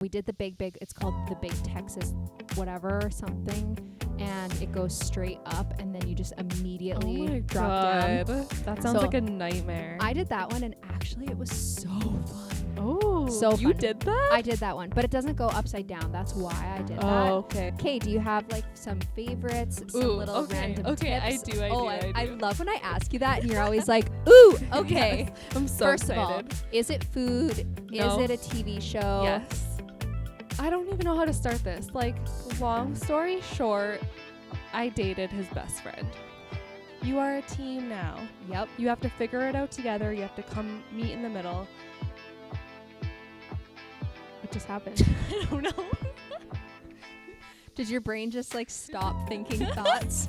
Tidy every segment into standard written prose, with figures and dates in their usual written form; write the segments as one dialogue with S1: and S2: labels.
S1: We did the big, it's called the big Texas whatever or something, and it goes straight up and then you just immediately drop down.
S2: That sounds like a nightmare.
S1: I did that one and actually it was so fun.
S2: Oh,
S1: so
S2: you
S1: fun.
S2: did that?
S1: I did that one, but it doesn't go upside down. That's why I did that.
S2: Oh, okay.
S1: Okay, do you have like some favorites, some little random tips?
S2: I do.
S1: I love when I ask you that and you're always like, ooh, okay.
S2: Yes, I'm so
S1: First
S2: excited.
S1: of all, is it food?
S2: No.
S1: Is it a TV show?
S2: Yes. I don't even know how to start this. Like, long story short, I dated his best friend. You are a team now.
S1: Yep.
S2: You have to figure it out together. You have to come meet in the middle.
S1: What just happened?
S2: I don't know.
S1: Did your brain just like stop thinking thoughts?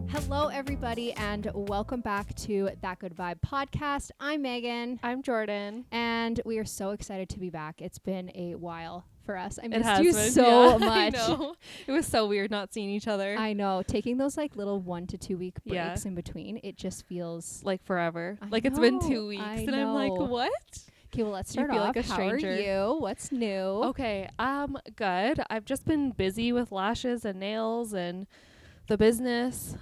S1: Hello, everybody, and welcome back to That Good Vibe podcast. I'm Megan.
S2: I'm Jordan.
S1: And we are so excited to be back. It's been a while for us. I
S2: It
S1: missed
S2: has
S1: you
S2: been,
S1: so
S2: yeah,
S1: much.
S2: I know. It was so weird not seeing each other.
S1: I know. Taking those like little 1 to 2 week breaks
S2: Yeah.
S1: in between, it just feels
S2: like forever.
S1: I
S2: Like it's been
S1: know,
S2: 2 weeks.
S1: I
S2: And I'm like,
S1: know.
S2: what?
S1: Okay, well, let's
S2: You
S1: start
S2: feel
S1: off.
S2: like a
S1: How are
S2: stranger.
S1: you? What's new?
S2: Okay, good. I've just been busy with lashes and nails and the business.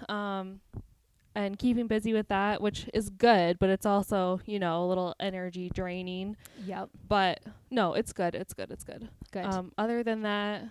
S2: And keeping busy with that, which is good, but it's also, a little energy draining.
S1: Yep.
S2: But no, it's good. It's good.
S1: Good.
S2: Other than that,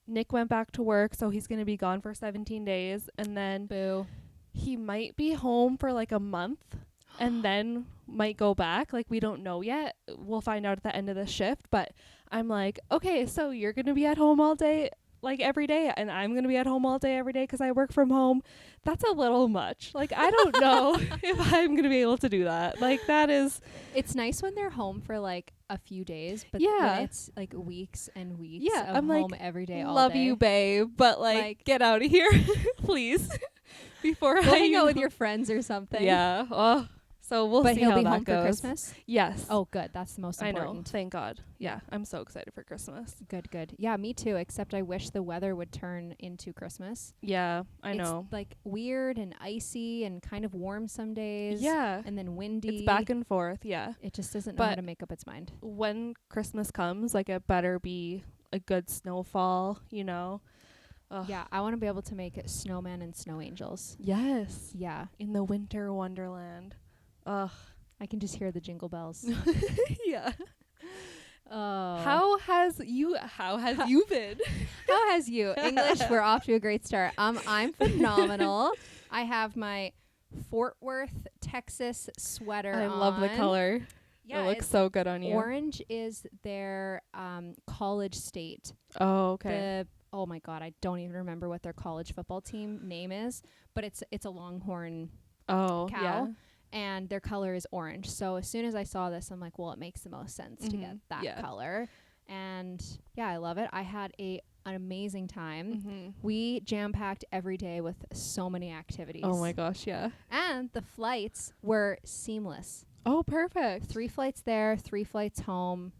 S2: Nick went back to work, so he's going to be gone for 17 days. And then
S1: Boo.
S2: he might be home for like a month and then might go back. Like, we don't know yet. We'll find out at the end of the shift. But I'm like, okay, so you're going to be at home all day, like every day, and I'm going to be at home all day every day because I work from home. That's a little much. Like, I don't know if I'm going to be able to do that. Like, that is...
S1: It's nice when they're home for like a few days, but
S2: Yeah.
S1: when it's like weeks and weeks
S2: Yeah,
S1: of
S2: I'm
S1: home
S2: like,
S1: every day, all
S2: love
S1: day.
S2: you, babe, but like get out of here, please. Before
S1: Go
S2: I
S1: hang out with your friends or something.
S2: Yeah. Oh, so we'll
S1: But
S2: see
S1: he'll
S2: how
S1: be
S2: that
S1: home
S2: goes.
S1: for Christmas?
S2: Yes.
S1: Oh, good. That's the most
S2: I
S1: important.
S2: know. Thank God. Yeah, I'm so excited for Christmas.
S1: Good. Yeah, me too, except I wish the weather would turn into Christmas.
S2: Yeah, I know.
S1: It's like weird and icy and kind of warm some days.
S2: Yeah.
S1: And then windy.
S2: It's back and forth. Yeah.
S1: It just doesn't know how
S2: But
S1: to make up its mind.
S2: When Christmas comes, like, it better be a good snowfall, Ugh.
S1: Yeah, I want to be able to make snowmen and snow angels.
S2: Yes.
S1: Yeah,
S2: In the winter wonderland. Ugh.
S1: I can just hear the jingle bells.
S2: Yeah.
S1: Oh.
S2: How has you been?
S1: How has you? English, we're off to a great start. I'm phenomenal. I have my Fort Worth, Texas sweater
S2: I
S1: on.
S2: love the color.
S1: Yeah,
S2: it looks so good on you.
S1: Orange is their college state.
S2: Oh, okay.
S1: Oh my God, I don't even remember what their college football team name is, but it's a Longhorn
S2: Oh,
S1: cow.
S2: yeah.
S1: And their color is orange. So as soon as I saw this, I'm like, well, it makes the most sense to get that color. And yeah, I love it. I had an amazing time. We jam-packed every day with so many activities.
S2: Oh my gosh, yeah.
S1: And the flights were seamless.
S2: Oh, perfect.
S1: 3 flights there, 3 flights home.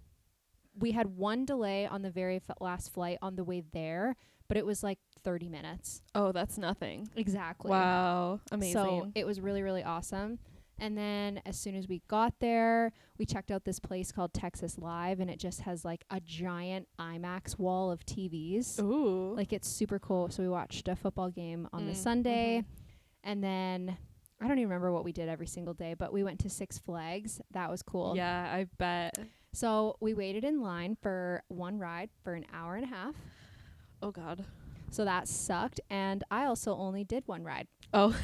S1: We had one delay on the very last flight on the way there, but it was like 30 minutes.
S2: Oh, that's nothing.
S1: Exactly.
S2: Wow. Amazing.
S1: So it was really, really awesome. And then as soon as we got there, we checked out this place called Texas Live, and it just has like a giant IMAX wall of TVs.
S2: Ooh.
S1: Like, it's super cool. So we watched a football game on the Sunday, and then I don't even remember what we did every single day, but we went to Six Flags. That was cool.
S2: Yeah, I bet.
S1: So we waited in line for one ride for an hour and a half.
S2: Oh, God.
S1: So that sucked. And I also only did one ride.
S2: Oh.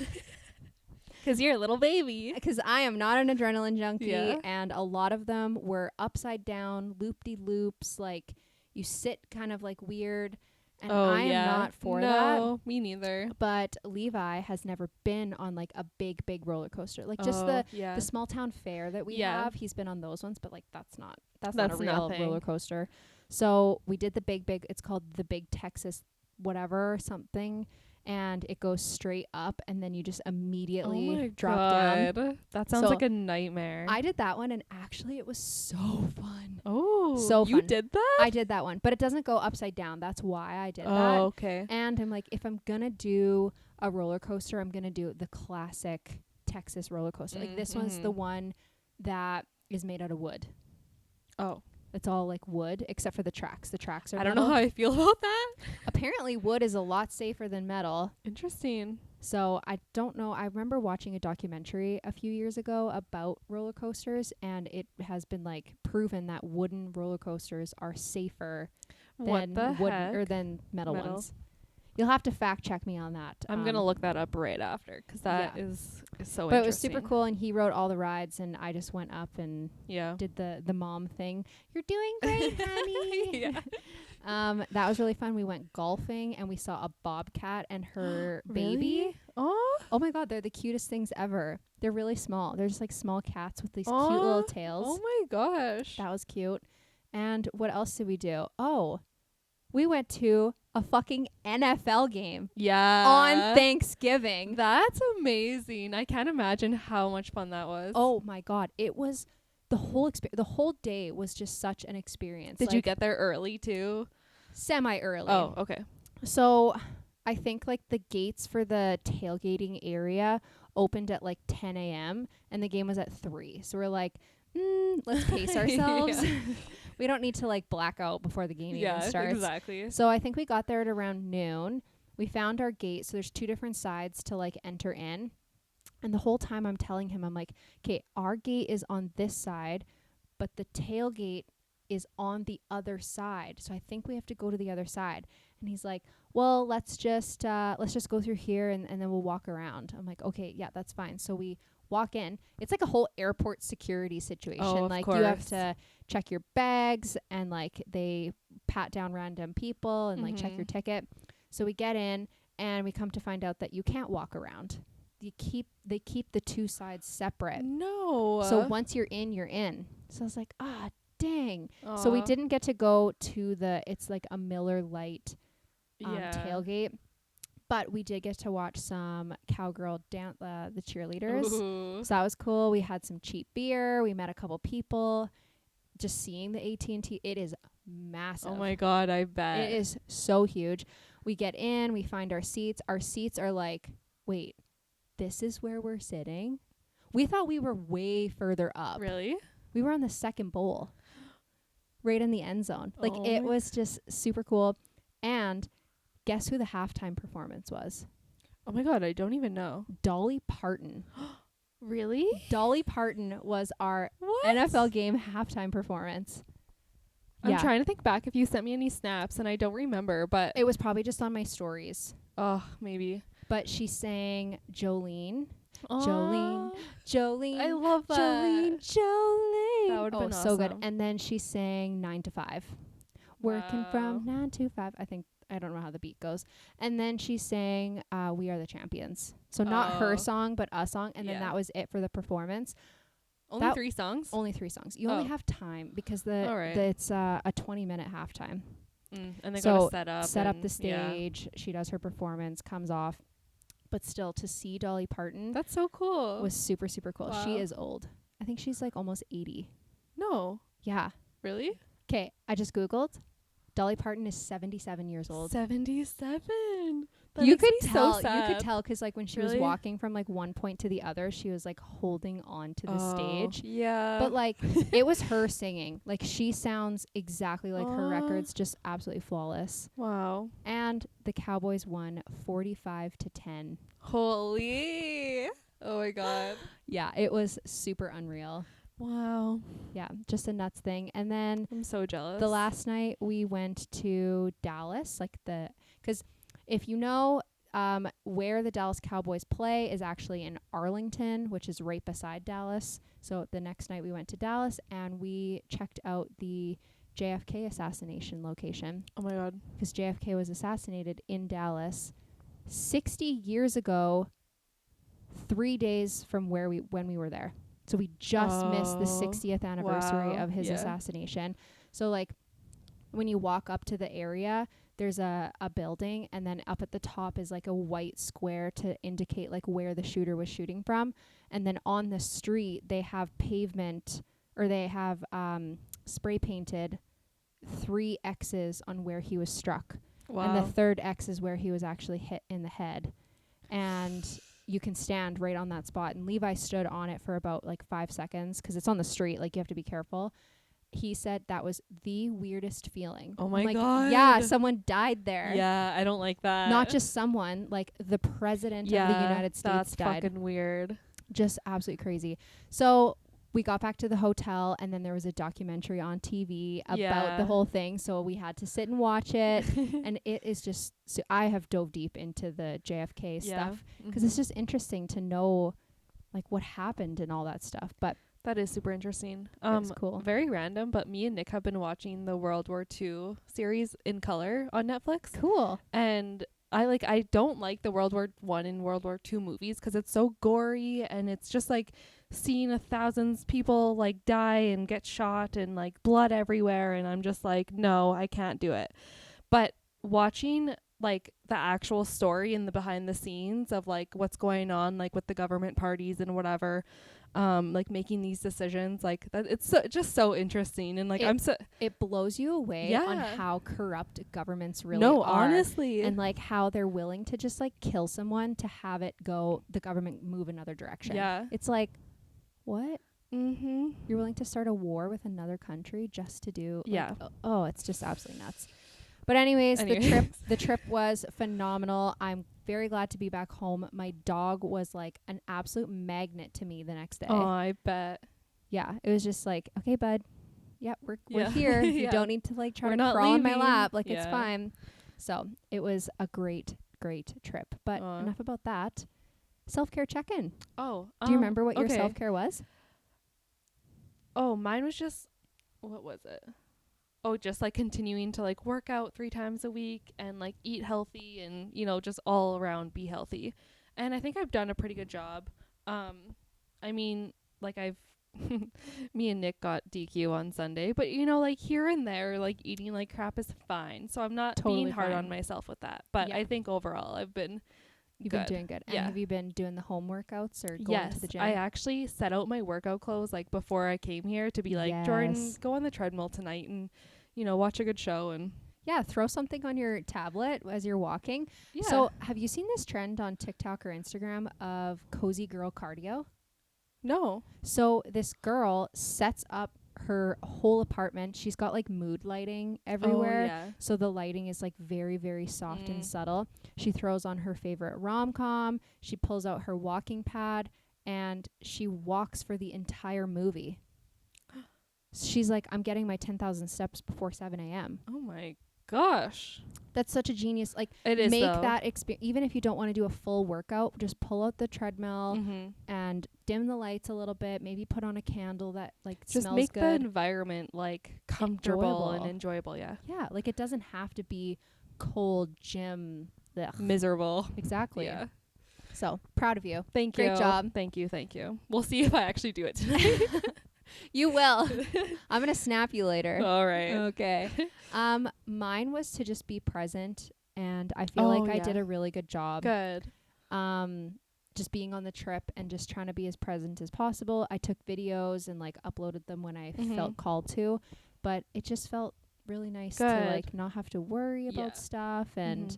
S2: Because you're a little baby.
S1: Because I am not an adrenaline junkie.
S2: Yeah.
S1: And a lot of them were upside down, loop-de-loops. Like, you sit kind of like weird. And I am not for that.
S2: No, me neither.
S1: But Levi has never been on like a big roller coaster. Like, just the small town fair that we have. He's been on those ones, but like that's not a real roller coaster. So we did the big, it's called the big Texas whatever or something. And it goes straight up, and then you just immediately drop down.
S2: That sounds like a nightmare.
S1: I did that one, and actually it was so fun.
S2: Oh,
S1: so
S2: you
S1: fun.
S2: did that?
S1: I did that one, but it doesn't go upside down. That's why I did that.
S2: Oh, okay.
S1: And I'm like, if I'm gonna do a roller coaster, I'm going to do the classic Texas roller coaster. Like this one's the one that is made out of wood.
S2: Oh.
S1: It's all like wood except for the tracks. The tracks are
S2: I don't know how I feel about that.
S1: Apparently wood is a lot safer than metal.
S2: Interesting.
S1: So I don't know. I remember watching a documentary a few years ago about roller coasters, and it has been like proven that wooden roller coasters are safer than wooden or than metal ones. You'll have to fact check me on that.
S2: I'm going to look that up right after because that is so interesting.
S1: But it was super cool, and he wrote all the rides, and I just went up and did the mom thing. You're doing great, honey. That was really fun. We went golfing, and we saw a bobcat and her baby. Oh my God, they're the cutest things ever. They're really small. They're just like small cats with these cute little tails.
S2: Oh my gosh.
S1: That was cute. And what else did we do? Oh, we went to a fucking NFL game.
S2: Yeah.
S1: On Thanksgiving.
S2: That's amazing. I can't imagine how much fun that was.
S1: Oh my God. It was the whole day was just such an experience.
S2: Did you get there early too?
S1: Semi-early.
S2: Oh, okay.
S1: So I think like the gates for the tailgating area opened at like 10 a.m. and the game was at 3. So we're like, let's pace ourselves. We don't need to like black out before the game even starts.
S2: Exactly.
S1: So I think we got there at around noon. We found our gate. So there's 2 different sides to like enter in. And the whole time I'm telling him, I'm like, okay, our gate is on this side, but the tailgate is on the other side. So I think we have to go to the other side. And he's like, well, let's just go through here and then we'll walk around. I'm like, okay, yeah, that's fine. So we walk in. It's like a whole airport security situation.
S2: Oh,
S1: like
S2: course.
S1: You have to check your bags, and like they pat down random people and like check your ticket. So we get in, and we come to find out that you can't walk around. They keep the 2 sides separate.
S2: No.
S1: So once you're in, you're in. So I was like, dang. So we didn't get to go to it's like a Miller Lite tailgate. But we did get to watch some cowgirl dance, the cheerleaders.
S2: Ooh.
S1: So that was cool. We had some cheap beer. We met a couple people. Just seeing the AT&T, it is massive.
S2: Oh my God, I bet.
S1: It is so huge. We get in, we find our seats. Our seats are like, wait, this is where we're sitting? We thought we were way further up.
S2: Really?
S1: We were on the second bowl, right in the end zone. Like, it was just super cool. And guess who the halftime performance was?
S2: Oh my God, I don't even know.
S1: Dolly Parton.
S2: Really?
S1: Dolly Parton was our NFL game halftime performance.
S2: I'm trying to think back if you sent me any snaps, and I don't remember, but
S1: it was probably just on my stories.
S2: Oh, maybe.
S1: But she sang Jolene.
S2: Aww.
S1: Jolene.
S2: I love that.
S1: Jolene.
S2: That would have been awesome.
S1: So good. And then she sang 9 to 5. Working from 9 to 5. I don't know how the beat goes. And then she sang We Are the Champions. So not her song, but a song. And then that was it for the performance.
S2: Only 3 songs?
S1: Only 3 songs. You only have time because it's a 20-minute halftime.
S2: And they gotta set up
S1: the stage. She does her performance, comes off. But still, to see Dolly Parton,
S2: that's so cool.
S1: Was super, super cool.
S2: Wow.
S1: She is old. I think she's like almost 80.
S2: No.
S1: Yeah.
S2: Really?
S1: Okay, I just Googled. Dolly Parton is 77 years old.
S2: 77.
S1: You could tell. You could tell because like when she was walking from like one point to the other, she was like holding on to the stage.
S2: Yeah.
S1: But like it was her singing. Like she sounds exactly like her records, just absolutely flawless.
S2: Wow.
S1: And the Cowboys won 45-10.
S2: Holy. Oh my God.
S1: Yeah, it was super unreal.
S2: Wow.
S1: Yeah, just a nuts thing. And then
S2: I'm so jealous.
S1: The last night we went to Dallas, because if you know where the Dallas Cowboys play is actually in Arlington, which is right beside Dallas. So the next night we went to Dallas and we checked out the JFK assassination location.
S2: Oh my God.
S1: Because JFK was assassinated in Dallas 60 years ago, 3 days from when we were there. So we just missed the 60th anniversary of his assassination. So like when you walk up to the area, there's a building, and then up at the top is like a white square to indicate like where the shooter was shooting from. And then on the street, they have spray painted 3 X's on where he was struck.
S2: Wow.
S1: And the third X is where he was actually hit in the head. and you can stand right on that spot. And Levi stood on it for about like 5 seconds because it's on the street. Like, you have to be careful. He said that was the weirdest feeling.
S2: Oh my God.
S1: Yeah, someone died there.
S2: Yeah, I don't like that.
S1: Not just someone, like the president of the United States died.
S2: That's fucking weird.
S1: Just absolutely crazy. So we got back to the hotel, and then there was a documentary on TV about the whole thing. So we had to sit and watch it. And it is just, so I have dove deep into the JFK stuff because it's just interesting to know like what happened and all that stuff. But
S2: that is super interesting.
S1: That's cool.
S2: Very random, but me and Nick have been watching the World War II series in color on Netflix.
S1: Cool.
S2: And I don't like the World War I and World War II movies because it's so gory, and it's just like seeing thousands people like die and get shot and like blood everywhere, and I'm just like, no, I can't do it. But watching like the actual story and the behind the scenes of like what's going on like with the government parties and whatever, like making these decisions, like that, it's just so interesting. And like
S1: it blows you away on how corrupt governments really
S2: are.
S1: Honestly. And like how they're willing to just like kill someone to have it go, the government move another direction.
S2: Yeah.
S1: It's like, what? You're willing to start a war with another country just to do it's just absolutely nuts. But anyways, the trip was phenomenal. I'm very glad to be back home. My dog was like an absolute magnet to me the next day.
S2: Oh, I bet.
S1: Yeah, it was just like, okay, bud. Yep, we're here. You don't need to like try to crawl in my lap. Like it's fine. So it was a great trip. But enough about that. Self-care check-in.
S2: Oh,
S1: do you remember what your self-care was?
S2: Oh, mine was just, what was it? Oh, just like continuing to like work out 3 times a week and like eat healthy and, you know, just all around be healthy. And I think I've done a pretty good job. I mean, like me and Nick got DQ on Sunday, but you know, like here and there, like eating like crap is fine. So I'm not being hard on myself with that. But I think overall You've been doing good. And have you been doing the home workouts or going to the gym? I actually set out my workout clothes like before I came here to be like, Jordan, go on the treadmill tonight and, you know, watch a good show and
S1: throw something on your tablet as you're walking. Yeah. So have you seen this trend on TikTok or Instagram of cozy girl cardio?
S2: No.
S1: So this girl sets up her whole apartment. She's got like mood lighting everywhere. Oh, yeah. So the lighting is like very, very soft and subtle. She throws on her favorite rom-com. She pulls out her walking pad and she walks for the entire movie. She's like, I'm getting my 10,000 steps before 7 a.m.
S2: Oh my gosh.
S1: That's such a genius. Like,
S2: it is,
S1: make that experience. Even if you don't want to do a full workout, just pull out the treadmill and dim the lights a little bit. Maybe put on a candle that like
S2: just
S1: smells
S2: make
S1: good.
S2: The environment like comfortable and enjoyable. Yeah.
S1: Yeah. Like it doesn't have to be cold gym. Ugh.
S2: Miserable.
S1: Exactly. Yeah. So proud of you.
S2: Thank you.
S1: Great job.
S2: Thank you. We'll see if I actually do it tonight.
S1: You will. I'm going to snap you later.
S2: All right.
S1: Okay. Mine was to just be present, and I feel like I did a really good job.
S2: Good.
S1: Just being on the trip and just trying to be as present as possible. I took videos and like uploaded them when I felt called to, but it just felt really nice to like not have to worry about stuff. And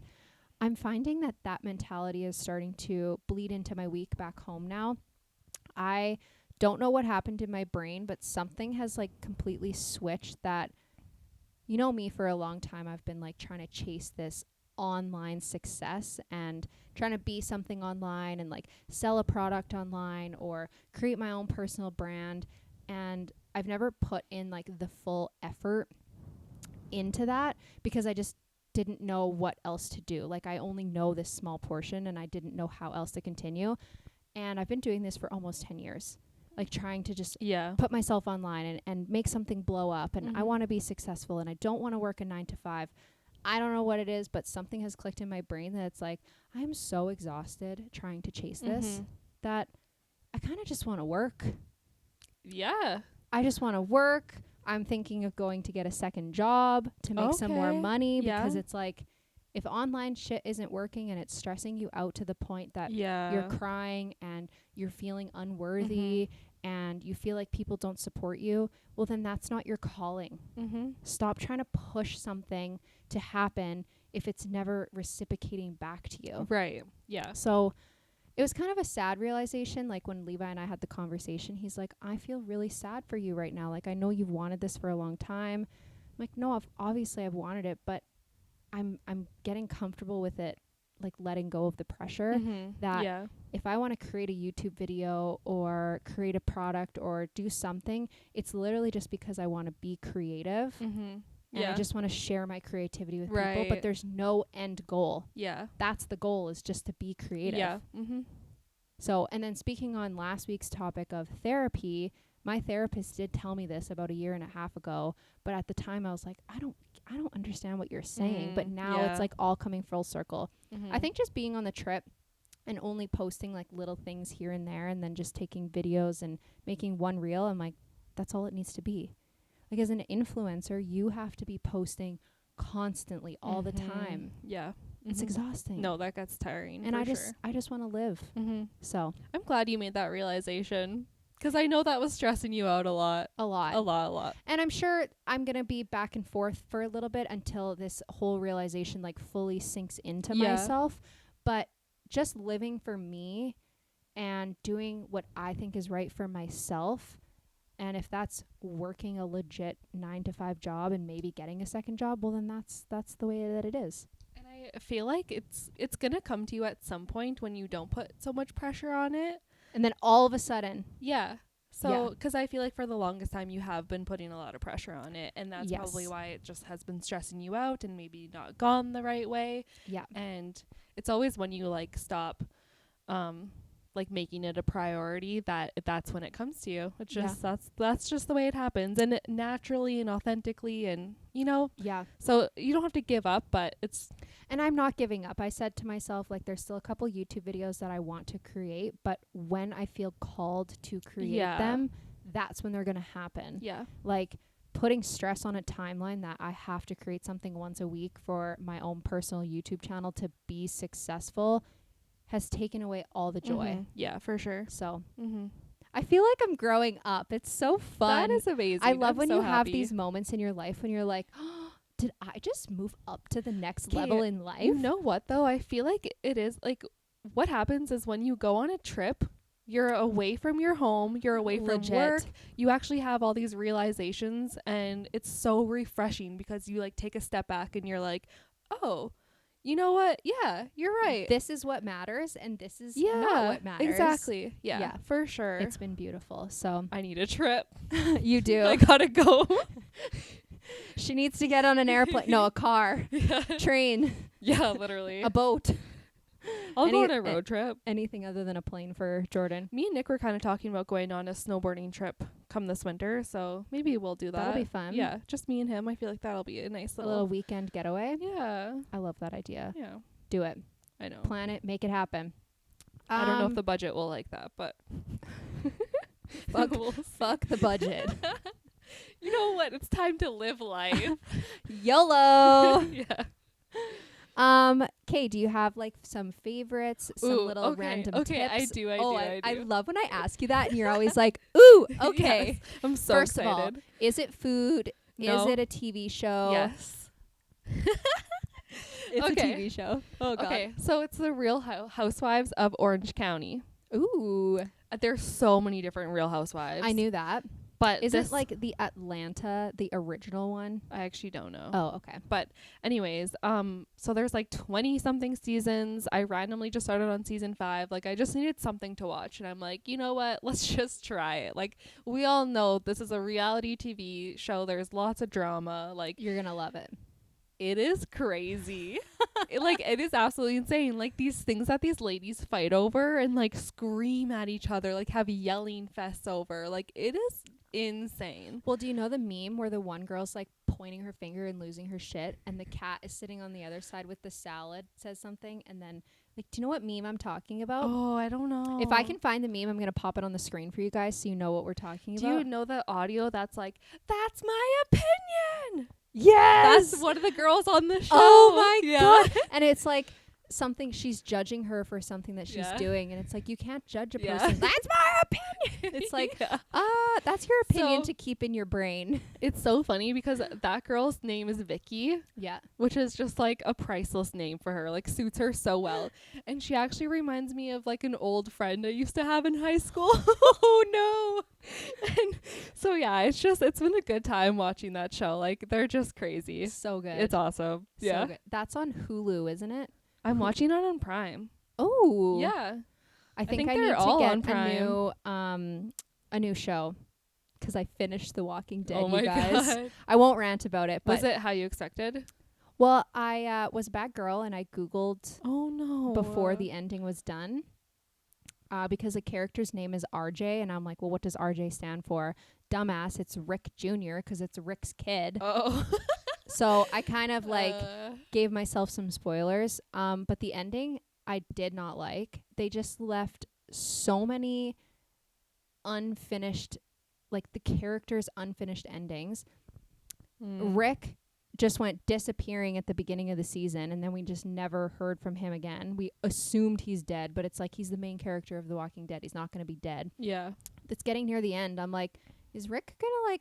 S1: I'm finding that mentality is starting to bleed into my week back home now. I don't know what happened in my brain, but something has like completely switched that. You know me, for a long time I've been like trying to chase this online success and trying to be something online and like sell a product online or create my own personal brand, and I've never put in like the full effort into that because I just didn't know what else to do. Like I only know this small portion and I didn't know how else to continue, and I've been doing this for almost 10 years. Like trying to just put myself online and make something blow up. And I want to be successful and I don't want to work a 9 to 5. I don't know what it is, but something has clicked in my brain that it's like, I'm so exhausted trying to chase this that I kind of just want to work.
S2: Yeah.
S1: I just want to work. I'm thinking of going to get a second job to make some more money because it's like, if online shit isn't working and it's stressing you out to the point that you're crying and you're feeling unworthy and you feel like people don't support you, well, then that's not your calling. Stop trying to push something to happen if it's never reciprocating back to you.
S2: Right. Yeah.
S1: So it was kind of a sad realization. Like when Levi and I had the conversation, he's like, I feel really sad for you right now. Like, I know you've wanted this for a long time. I'm like, no, obviously I've wanted it, but I'm getting comfortable with it, like letting go of the pressure that if I want to create a YouTube video or create a product or do something, it's literally just because I want to be creative. And I just want to share my creativity with people, but there's no end goal. Yeah. That's the goal, is just to be creative. Yeah. So, and then speaking on last week's topic of therapy, my therapist did tell me this about 1.5 years ago, but at the time I was like, I don't understand what you're saying. But now it's like all coming full circle. I think just being on the trip and only posting like little things here and there, and then just taking videos and making one reel, I'm like, that's all it needs to be. Like, as an influencer, you have to be posting constantly all the time. Yeah. It's exhausting.
S2: No, that gets tiring.
S1: And I just want to live. So
S2: I'm glad you made that realization, because I know that was stressing you out a lot. A lot.
S1: And I'm sure I'm going to be back and forth for a little bit until this whole realization like fully sinks into myself. But just living for me and doing what I think is right for myself. And if that's working a legit 9-to-5 job and maybe getting a second job, well, then that's the way that it is.
S2: And I feel like it's going to come to you at some point when you don't put so much pressure on it.
S1: And then all of a sudden.
S2: Yeah. So, because I feel like for the longest time you have been putting a lot of pressure on it. And that's probably why it just has been stressing you out and maybe not gone the right way. Yeah. And it's always when you like stop like making it a priority that's when it comes to you. It's just that's just the way it happens, and naturally and authentically, and so you don't have to give up, but
S1: and I'm not giving up. I said to myself, like, there's still a couple YouTube videos that I want to create, but when I feel called to create them, that's when they're gonna happen. Like putting stress on a timeline that I have to create something once a week for my own personal YouTube channel to be successful has taken away all the joy.
S2: Yeah, for sure.
S1: So I feel like I'm growing up. It's so fun.
S2: That is amazing.
S1: I love when you have these moments in your life when you're like, oh, did I just move up to the next level in life?
S2: You know what, though? I feel like it is like what happens is when you go on a trip, you're away from your home, you're away from work, you actually have all these realizations, and it's so refreshing because you like take a step back and you're like, oh, you know what? Yeah, you're right.
S1: This is what matters, and this is not what matters.
S2: Exactly. Yeah, for sure.
S1: It's been beautiful. So
S2: I need a trip.
S1: You do.
S2: I gotta go.
S1: She needs to get on an airplane. No, a car. Train.
S2: Yeah, literally.
S1: A boat.
S2: I'll go on a road trip.
S1: Anything other than a plane for Jordan.
S2: Me and Nick were kind of talking about going on a snowboarding trip come this winter, so maybe we'll do that.
S1: That'll be fun.
S2: Yeah, just me and him. I feel like that'll be a nice
S1: little weekend getaway.
S2: Yeah.
S1: I love that idea.
S2: Yeah.
S1: Do it.
S2: I know.
S1: Plan it. Make it happen.
S2: I don't know if the budget will like that, but
S1: fuck the budget.
S2: You know what? It's time to live life.
S1: YOLO.
S2: Yeah.
S1: Kay, do you have like some favorites, some little random tips?
S2: I do.
S1: I love when I ask you that and you're always like, ooh, okay.
S2: Yes, I'm so
S1: First
S2: excited.
S1: Of all, is it food?
S2: No.
S1: Is it a TV show?
S2: Yes.
S1: It's a TV show. Oh, God. Okay,
S2: so it's the Real Housewives of Orange County.
S1: Ooh.
S2: There's so many different Real Housewives.
S1: I knew that.
S2: But
S1: is it like the Atlanta, the original one?
S2: I actually don't know.
S1: Oh, okay.
S2: But anyways, so there's like 20 something seasons. I randomly just started on season 5. Like I just needed something to watch, and I'm like, you know what? Let's just try it. Like we all know this is a reality TV show. There's lots of drama. Like
S1: you're gonna love it.
S2: It is crazy. It is absolutely insane. Like these things that these ladies fight over and like scream at each other, like have yelling fests over. Like it is insane.
S1: Well, do you know the meme where the one girl's like pointing her finger and losing her shit, and the cat is sitting on the other side with the salad, says something, and then like, do you know what meme I'm talking about?
S2: Oh, I don't know.
S1: If I can find the meme, I'm gonna pop it on the screen for you guys so you know what we're talking about.
S2: Do you know the audio that's like, that's my opinion?
S1: Yes,
S2: that's one of the girls on the show.
S1: Oh my god! And it's like something, she's judging her for something that she's doing, and it's like, you can't judge a person. That's my opinion. It's like, that's your opinion to keep in your brain.
S2: It's so funny because that girl's name is Vicky.
S1: Yeah.
S2: Which is just like a priceless name for her. Like, suits her so well. And she actually reminds me of like an old friend I used to have in high school. Oh no. And so yeah, it's been a good time watching that show. Like, they're just crazy.
S1: So good.
S2: It's awesome.
S1: So good. That's on Hulu, isn't it?
S2: I'm watching it on Prime.
S1: Oh.
S2: Yeah.
S1: I think I need to get a new show, because I finished The Walking Dead, you guys. God. I won't rant about it. But
S2: was it how you expected?
S1: Well, I was a bad girl, and I Googled before the ending was done, because the character's name is RJ, and I'm like, well, what does RJ stand for? Dumbass, it's Rick Jr., because it's Rick's kid. Oh. So I kind of like gave myself some spoilers. But the ending I did not like. They just left so many unfinished, like the characters' unfinished endings. Rick just went disappearing at the beginning of the season, and then we just never heard from him again. We assumed he's dead, but it's like, he's the main character of The Walking Dead. He's not going to be dead. Yeah. It's getting near the end. I'm like, is Rick going to like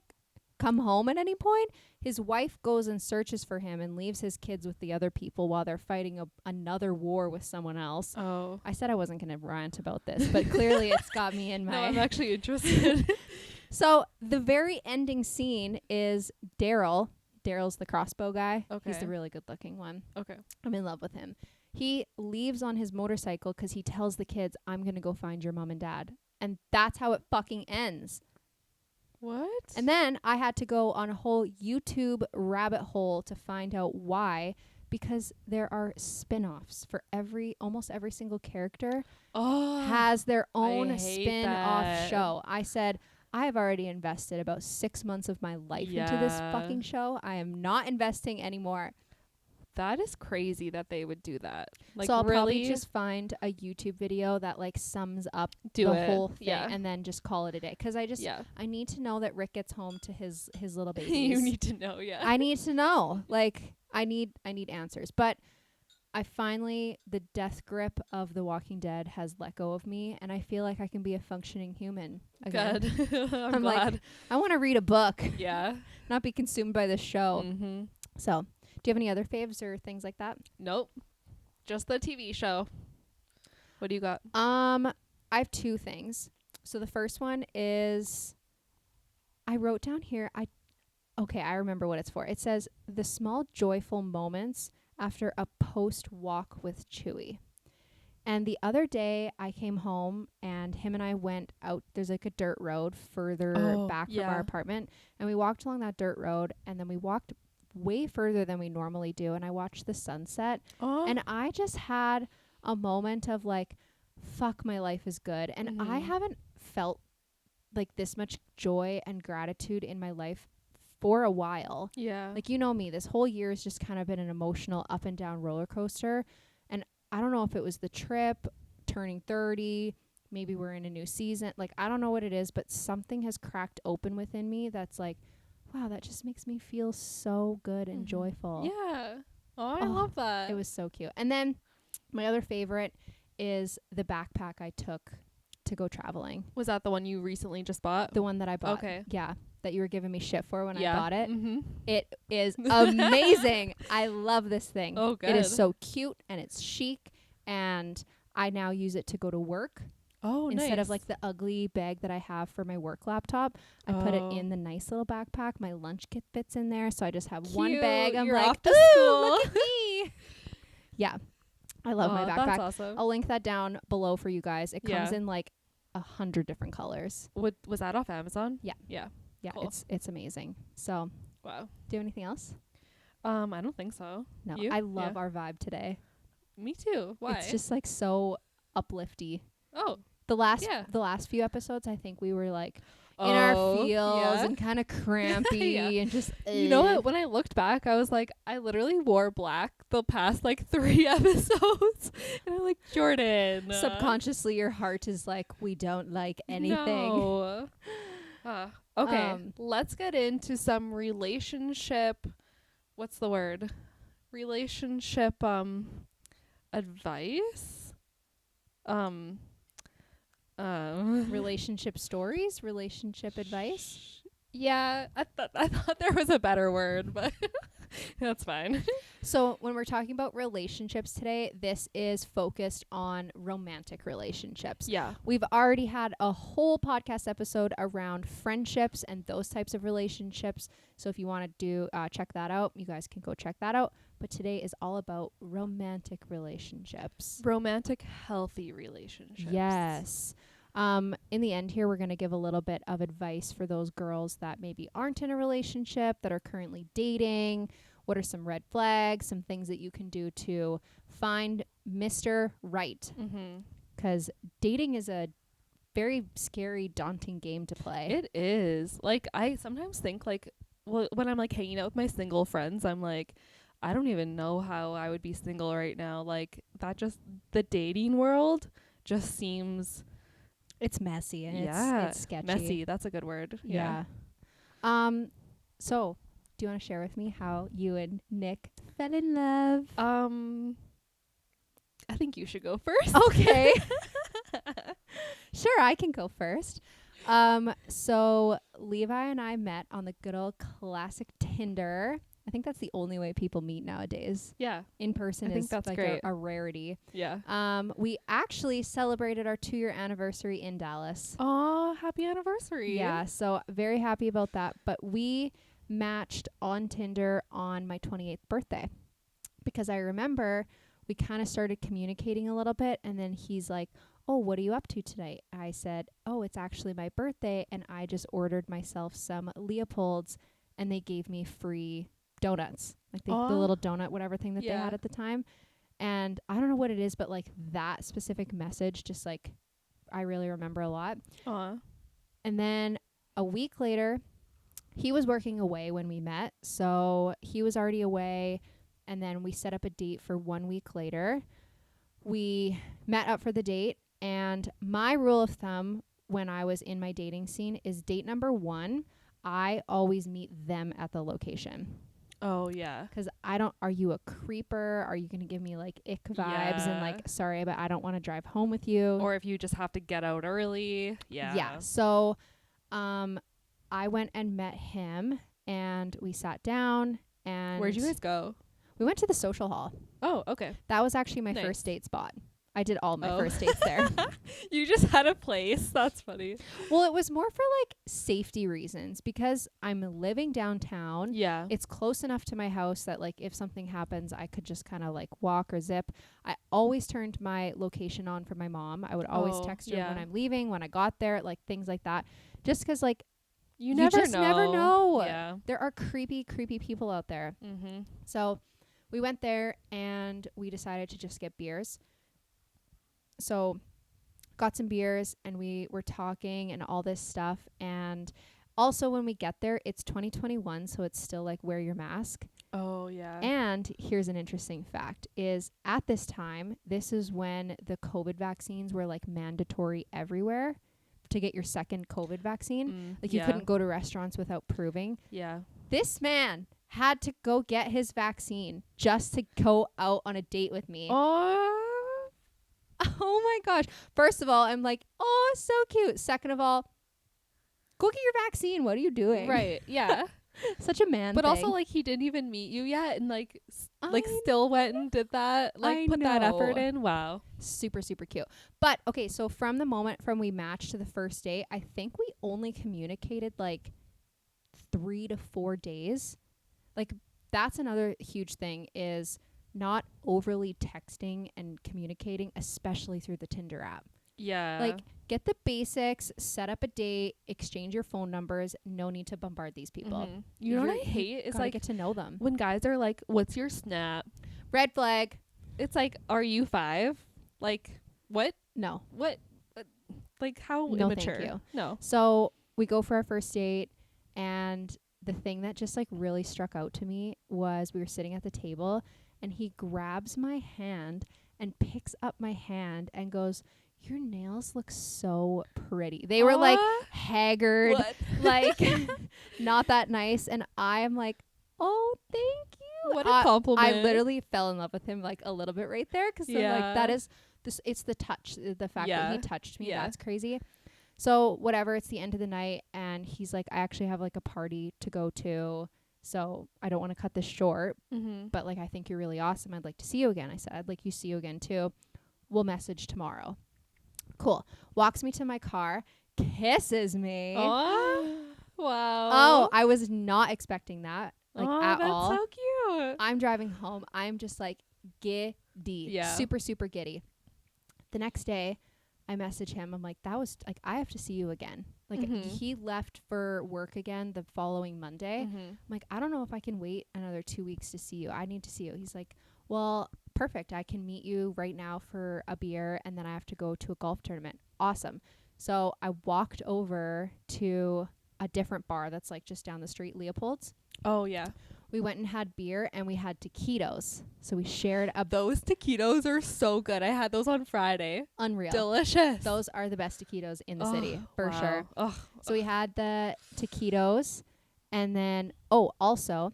S1: come home at any point? His wife goes and searches for him and leaves his kids with the other people while they're fighting another war with someone else. Oh. I said I wasn't going to rant about this, but clearly it's got me in my...
S2: No, I'm actually interested.
S1: So the very ending scene is Daryl. Daryl's the crossbow guy. Okay. He's the really good looking one. Okay. I'm in love with him. He leaves on his motorcycle because he tells the kids, I'm going to go find your mom and dad. And that's how it fucking ends. What? And then I had to go on a whole YouTube rabbit hole to find out why, because there are spin-offs for almost every single character has their own spin-off show. I said, I have already invested about 6 months of my life into this fucking show. I am not investing anymore.
S2: That is crazy that they would do that. Like,
S1: so I'll probably just find a YouTube video that like sums up the whole thing and then just call it a day. Because I need to know that Rick gets home to his little babies.
S2: You need to know,
S1: I need to know. Like, I need answers. But the death grip of The Walking Dead has let go of me, and I feel like I can be a functioning human again. Good. I'm glad. Like, I want to read a book. Yeah. Not be consumed by this show. Mm-hmm. So, do you have any other faves or things like that?
S2: Nope. Just the TV show. What do you got?
S1: I have two things. So the first one is, I wrote down here, I remember what it's for. It says, the small joyful moments after a post-walk with Chewy. And the other day I came home and him and I went out. There's like a dirt road further back from our apartment. And we walked along that dirt road, and then we walked way further than we normally do, and I watched the sunset, and I just had a moment of like, fuck, my life is good. And I haven't felt like this much joy and gratitude in my life for a while. Like, you know me, this whole year has just kind of been an emotional up and down roller coaster, and I don't know if it was the trip, turning 30, maybe we're in a new season, like I don't know what it is, but something has cracked open within me that's like, wow, that just makes me feel so good and joyful.
S2: Yeah. Oh, I love that.
S1: It was so cute. And then my other favorite is the backpack I took to go traveling.
S2: Was that the one you recently just bought?
S1: The one that I bought. Okay. Yeah. That you were giving me shit for when I bought it. Mm-hmm. It is amazing. I love this thing. Oh, good. It is so cute and it's chic, and I now use it to go to work. Oh, instead of like the ugly bag that I have for my work laptop, I put it in the nice little backpack. My lunch kit fits in there, so I just have one bag. I'm like, off to school. Look at me. Yeah, I love my backpack. That's awesome. I'll link that down below for you guys. It comes in like 100 different colors.
S2: Was that off Amazon?
S1: Yeah. Cool. It's amazing. So, wow. Do you have anything else?
S2: I don't think so.
S1: No, I love our vibe today.
S2: Me too. Why?
S1: It's just like so uplifty. Oh. The last few episodes, I think we were like in our feels and kind of crampy and just.
S2: You know what? When I looked back, I was like, I literally wore black the past like 3 episodes, and I'm like, Jordan.
S1: Subconsciously, your heart is like, we don't like anything.
S2: No. Okay, let's get into some relationship. What's the word? Relationship. advice.
S1: Relationship stories, relationship advice.
S2: Yeah, I thought there was a better word, but that's fine.
S1: So when we're talking about relationships today, this is focused on romantic relationships.
S2: Yeah.
S1: We've already had a whole podcast episode around friendships and those types of relationships. So if you want to do check that out, you guys can go check that out. But today is all about romantic relationships.
S2: Romantic, healthy relationships.
S1: Yes. In the end here, we're going to give a little bit of advice for those girls that maybe aren't in a relationship, that are currently dating. What are some red flags, some things that you can do to find Mr. Right? Because dating is a very scary, daunting game to play.
S2: It is. Like, I sometimes think, like, well, when I'm, like, hanging out with my single friends, I'm like, I don't even know how I would be single right now. Like, that just, the dating world just seems...
S1: It's messy and it's sketchy.
S2: Messy, that's a good word.
S1: Yeah. So, do you want to share with me how you and Nick fell in love?
S2: I think you should go first.
S1: Okay. Sure, I can go first. So Levi and I met on the good old classic Tinder. I think that's the only way people meet nowadays.
S2: Yeah.
S1: In person is
S2: that's
S1: like
S2: great.
S1: a rarity.
S2: Yeah.
S1: We actually celebrated our 2-year anniversary in Dallas.
S2: Oh, happy anniversary.
S1: Yeah, so very happy about that. But we matched on Tinder on my 28th birthday. Because I remember we kind of started communicating a little bit, and then he's like, oh, what are you up to tonight? I said, oh, it's actually my birthday, and I just ordered myself some Leopold's, and they gave me free donuts, like the little donut whatever thing that they had at the time. And I don't know what it is, but like that specific message just like I really remember a lot. And then a week later, he was working away when we met, so he was already away, and then we set up a date for 1 week later. We met up for the date, and my rule of thumb when I was in my dating scene is date number 1, I always meet them at the location.
S2: Oh, yeah.
S1: Because are you a creeper? Are you going to give me like ick vibes and like, sorry, but I don't want to drive home with you?
S2: Or if you just have to get out early. Yeah.
S1: Yeah. So I went and met him, and we sat down. And
S2: where'd you guys go?
S1: We went to the social hall.
S2: Oh, okay.
S1: That was actually my first date spot. I did all my first dates there.
S2: You just had a place. That's funny.
S1: Well, it was more for like safety reasons because I'm living downtown.
S2: Yeah.
S1: It's close enough to my house that like if something happens, I could just kind of like walk or zip. I always turned my location on for my mom. I would always text her when I'm leaving, when I got there, like things like that. Just because like you just never know.
S2: Yeah.
S1: There are creepy people out there. So we went there and we decided to just get beers. So got some beers and we were talking and all this stuff. And also when we get there, it's 2021. So it's still like wear your mask.
S2: Oh, yeah.
S1: And here's an interesting fact is at this time, this is when the COVID vaccines were like mandatory everywhere to get your second COVID vaccine. Like you couldn't go to restaurants without proving.
S2: Yeah.
S1: This man had to go get his vaccine just to go out on a date with me. Oh my gosh. First of all, I'm like, oh, so cute. Second of all, go get your vaccine. What are you doing?
S2: Right. Yeah.
S1: Such a man
S2: But
S1: thing.
S2: also, like, he didn't even meet you yet and, like, still went and did that. Like, put that effort in. Wow.
S1: Super cute. But, okay, so from the moment from we matched to the first date, I think we only communicated, like, 3 to 4 days. Like, that's another huge thing is not overly texting and communicating, especially through the Tinder app.
S2: Yeah.
S1: Like, get the basics, set up a date, exchange your phone numbers. No need to bombard these people.
S2: You know what I hate is like
S1: get to know them.
S2: When guys are like, "What's your Snap?"
S1: Red flag.
S2: It's like, "Are you 5?" Like, what?
S1: No.
S2: What? Like, how
S1: no,
S2: immature?
S1: Thank you.
S2: No.
S1: So we go for our first date, and the thing that just like really struck out to me was we were sitting at the table, and he grabs my hand and picks up my hand and goes, "Your nails look so pretty." They were like haggard, like not that nice. And I am like, "Oh, thank you."
S2: What a compliment.
S1: I literally fell in love with him like a little bit right there because like that is this. It's the touch, the fact that he touched me. That's crazy. So whatever. It's the end of the night, and he's like, I actually have like a party to go to, so I don't want to cut this short. But like, I think you're really awesome. I'd like to see you again. I said, I'd like you to see you again too. We'll message tomorrow. Cool. Walks me to my car, kisses me.
S2: Oh, wow.
S1: Oh, I was not expecting that. Like at all.
S2: That's so cute.
S1: I'm driving home. I'm just like giddy. Yeah. Super, super giddy. The next day, I message him. I'm like, that was like, I have to see you again. Like he left for work again the following Monday. I'm like, I don't know if I can wait another 2 weeks to see you. I need to see you. He's like, well, perfect. I can meet you right now for a beer, and then I have to go to a golf tournament. Awesome. So I walked over to a different bar that's like just down the street, Leopold's.
S2: Oh, yeah.
S1: We went and had beer, and we had taquitos. So we shared
S2: those taquitos are so good. I had those on Friday.
S1: Unreal.
S2: Delicious.
S1: Those are the best taquitos in the city, for sure.
S2: Oh.
S1: So we had the taquitos, and then, also,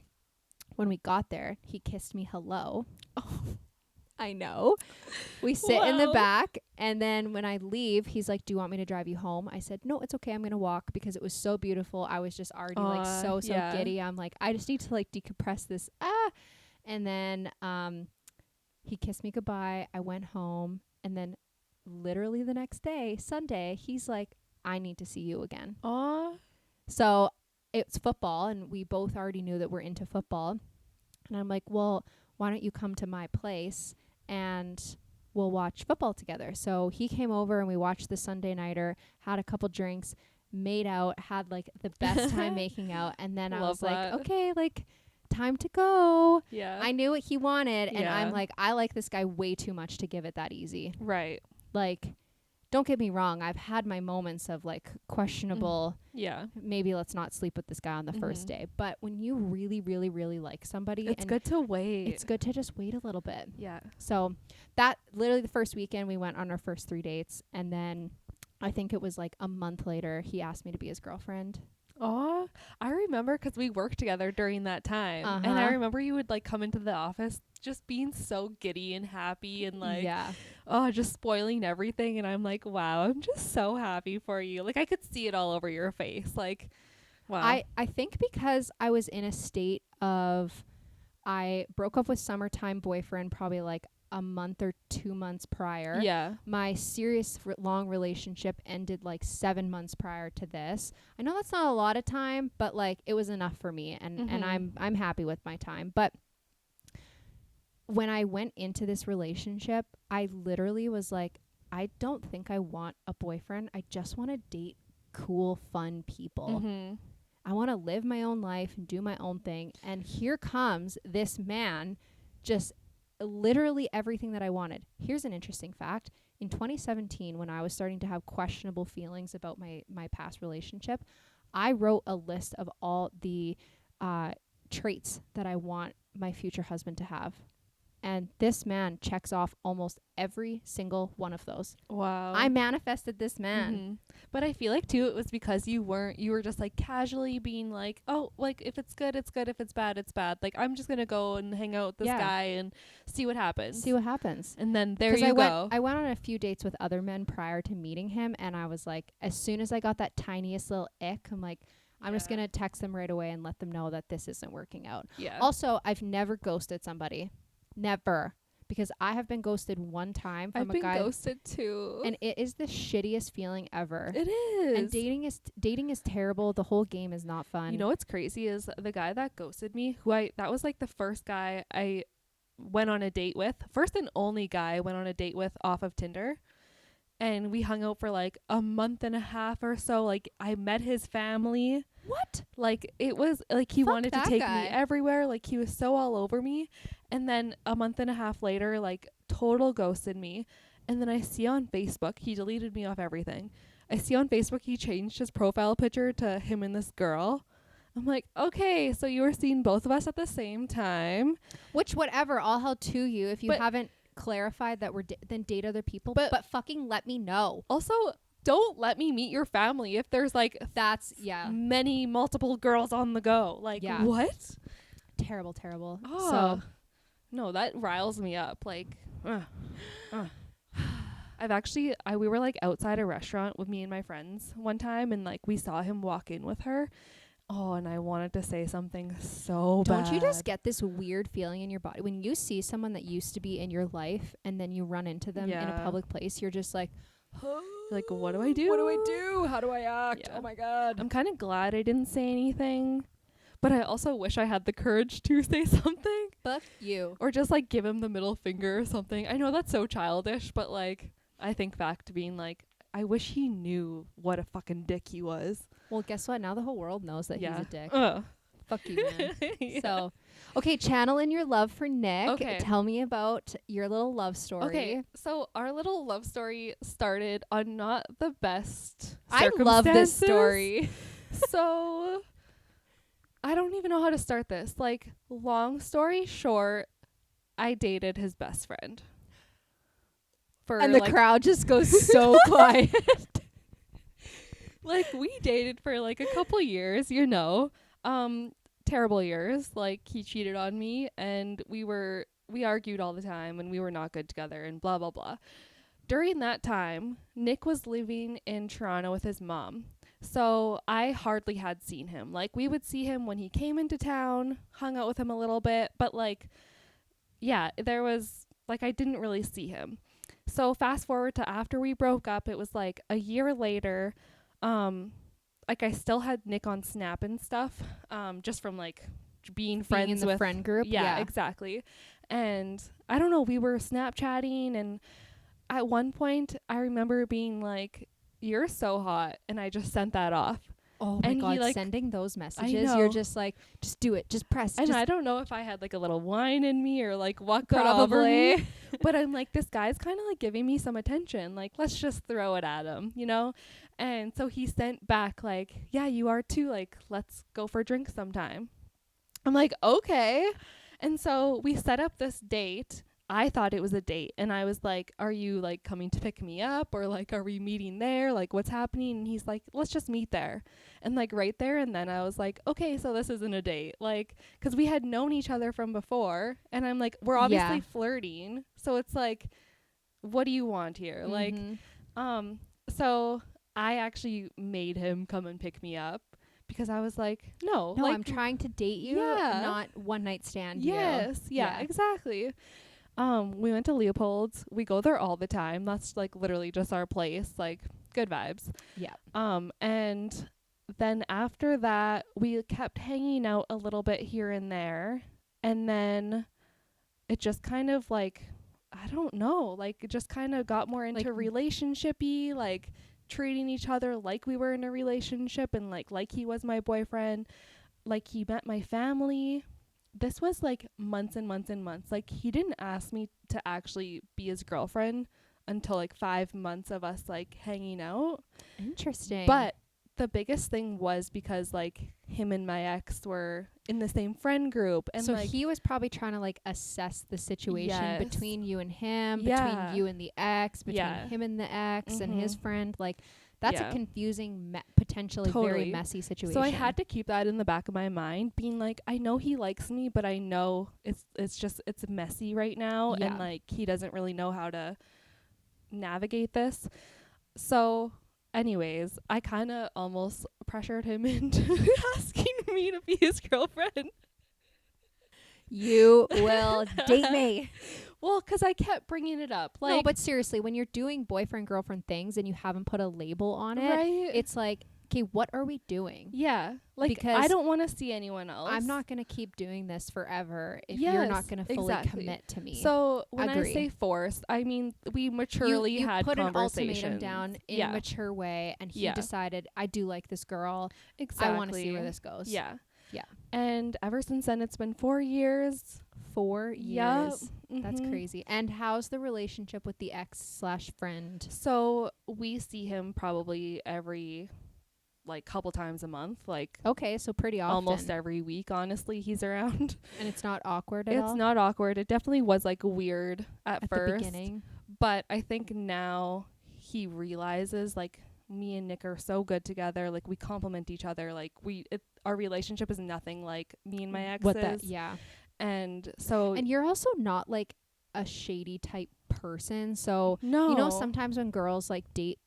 S1: when we got there, he kissed me hello. Oh, I know. We sit in the back, and then when I leave, he's like, do you want me to drive you home? I said, no, it's okay. I'm going to walk because it was so beautiful. I was just already like so giddy. I'm like, I just need to like decompress this. And then he kissed me goodbye. I went home, and then literally the next day, Sunday, he's like, I need to see you again. So it's football, and we both already knew that we're into football. And I'm like, well, why don't you come to my place and we'll watch football together? So he came over, and we watched the Sunday nighter, had a couple drinks, made out, had like the best time making out. And then I was like, okay, like time to go.
S2: Yeah.
S1: I knew what he wanted. And I'm like, I like this guy way too much to give it that easy.
S2: Right.
S1: Like, don't get me wrong. I've had my moments of like questionable. Maybe let's not sleep with this guy on the first day. But when you really, really, really like somebody,
S2: it's good to wait.
S1: It's good to just wait a little bit.
S2: Yeah.
S1: So that literally the first weekend we went on our first 3 dates, and then I think it was like a month later he asked me to be his girlfriend.
S2: Oh, I remember because we worked together during that time. And I remember you would like come into the office just being so giddy and happy and like, just spoiling everything. And I'm like, wow, I'm just so happy for you. Like I could see it all over your face. Like, wow.
S1: I think because I was in a state of, I broke up with summertime boyfriend probably like a month or 2 months prior.
S2: Yeah.
S1: My serious long relationship ended like 7 months prior to this. I know that's not a lot of time, but like it was enough for me, and I'm happy with my time. But when I went into this relationship, I literally was like, I don't think I want a boyfriend. I just want to date cool, fun people. I want to live my own life and do my own thing. And here comes this man, just literally everything that I wanted. Here's an interesting fact. In 2017, when I was starting to have questionable feelings about my past relationship, I wrote a list of all the traits that I want my future husband to have. And this man checks off almost every single one of those.
S2: Wow.
S1: I manifested this man.
S2: But I feel like too, it was because you were just like casually being like, oh, like if it's good, it's good. If it's bad, it's bad. Like I'm just going to go and hang out with this guy and see what happens. And then there you go.
S1: I went on a few dates with other men prior to meeting him. And I was like, as soon as I got that tiniest little ick, I'm like, I'm just going to text them right away and let them know that this isn't working out.
S2: Yeah.
S1: Also, I've never ghosted somebody. Never. Because I have been ghosted one time from a guy.
S2: I've been ghosted too.
S1: And it is the shittiest feeling ever.
S2: It is.
S1: And dating is terrible. The whole game is not fun.
S2: You know what's crazy is the guy that ghosted me, that was like the first guy I went on a date with. First and only guy I went on a date with off of Tinder. And we hung out for like a month and a half or so. Like I met his family.
S1: What?
S2: Like it was like he wanted to take me everywhere. Like he was so all over me. And then a month and a half later, like total ghosted me. And then I see on Facebook, he deleted me off everything. I see on Facebook, he changed his profile picture to him and this girl. I'm like, okay, so you were seeing both of us at the same time.
S1: Which whatever, I'll help to you if you haven't clarified that then date other people. But fucking let me know.
S2: Also, don't let me meet your family if there's like
S1: that's
S2: multiple girls on the go. Like what?
S1: terrible.
S2: Oh.
S1: So
S2: no, that riles me up. Like, we were like outside a restaurant with me and my friends one time, and like we saw him walk in with her. Oh, and I wanted to say something so bad.
S1: Don't you just get this weird feeling in your body when you see someone that used to be in your life and then you run into them in a public place? You're just like,
S2: like, what do I do?
S1: What do I do? How do I act?
S2: Yeah.
S1: Oh my God.
S2: I'm kind of glad I didn't say anything, but I also wish I had the courage to say something.
S1: Fuck you.
S2: Or just like give him the middle finger or something. I know that's so childish, but like I think back to being like, I wish he knew what a fucking dick he was.
S1: Well, guess what? Now the whole world knows that he's a dick. Fuck you, man.
S2: Yeah.
S1: So, okay, channel in your love for Nick.
S2: Okay.
S1: Tell me about your little love story.
S2: Okay, so our little love story started on not the best
S1: I love this story.
S2: So, I don't even know how to start this. Like, long story short, I dated his best friend.
S1: And the crowd just goes so quiet.
S2: Like, we dated for like a couple years, you know. Terrible years. Like, he cheated on me, and we argued all the time, and we were not good together, and blah blah blah. During that time, Nick was living in Toronto with his mom, so I hardly had seen him. Like, we would see him when he came into town, hung out with him a little bit, but like, yeah, there was like, I didn't really see him. So fast forward to after we broke up, it was like a year later. Like, I still had Nick on Snap and stuff, just from like being friends
S1: in the
S2: with
S1: friend group.
S2: Yeah, exactly. And I don't know, we were Snapchatting, and at one point I remember being like, "You're so hot," and I just sent that off.
S1: Oh my God, like, sending those messages, you're just like, just do it, just press.
S2: And I don't know if I had like a little wine in me or like what got over me, but I'm like, this guy's kind of like giving me some attention. Like, let's just throw it at him, you know? And so he sent back like, yeah, you are too. Like, let's go for drinks sometime. I'm like, okay. And so we set up this date. I thought it was a date, and I was like, are you like coming to pick me up, or like, are we meeting there? Like, what's happening? And he's like, let's just meet there. And like right there and then I was like, okay, so this isn't a date. Like, cause we had known each other from before, and I'm like, we're obviously flirting. So it's like, what do you want here?
S1: Mm-hmm.
S2: Like, so I actually made him come and pick me up, because I was like, no, like,
S1: I'm trying to date you, not one night stand.
S2: Yes. Yeah, exactly. We went to Leopold's. We go there all the time. That's like literally just our place. Like, good vibes.
S1: Yeah.
S2: And then after that, we kept hanging out a little bit here and there. And then it just kind of like, I don't know, like it just kind of got more into like, relationshipy, like treating each other like we were in a relationship, and like he was my boyfriend. Like, he met my family. This was like months and months and months. Like, he didn't ask me to actually be his girlfriend until like 5 months of us like hanging out.
S1: Interesting.
S2: But the biggest thing was because like him and my ex were in the same friend group, and
S1: so
S2: like,
S1: he was probably trying to like assess the situation between you and him, between you and the ex, between him and the ex and his friend. Like, that's a confusing, potentially very messy situation.
S2: So I had to keep that in the back of my mind, being like, I know he likes me, but I know it's messy right now, and like he doesn't really know how to navigate this. So anyways, I kind of almost pressured him into asking me to be his girlfriend.
S1: You will date me.
S2: Well, because I kept bringing it up. Like,
S1: no, but seriously, when you're doing boyfriend-girlfriend things and you haven't put a label on it, it's like, okay, what are we doing?
S2: Yeah. Like, because I don't want to see anyone else.
S1: I'm not going to keep doing this forever if you're not going to fully commit to me.
S2: So when I say forced, I mean, we maturely
S1: you
S2: had
S1: put
S2: conversations.
S1: an ultimatum down in a mature way, and he decided, I do like this girl. Exactly. I want to see where this goes.
S2: Yeah. Yeah. And ever since then, it's been 4 years.
S1: 4 years.
S2: Yep.
S1: That's crazy. And how's the relationship with the ex/friend?
S2: So we see him probably every like couple times a month. Like,
S1: okay, so pretty often.
S2: Almost every week, honestly, he's around.
S1: And it's not awkward at all?
S2: It's not awkward. It definitely was like weird at first.
S1: The beginning.
S2: But I think now he realizes like me and Nick are so good together. Like, we complement each other. Like, our relationship is nothing like me and my exes. And so,
S1: and you're also not like a shady type person. So you know, sometimes when girls like date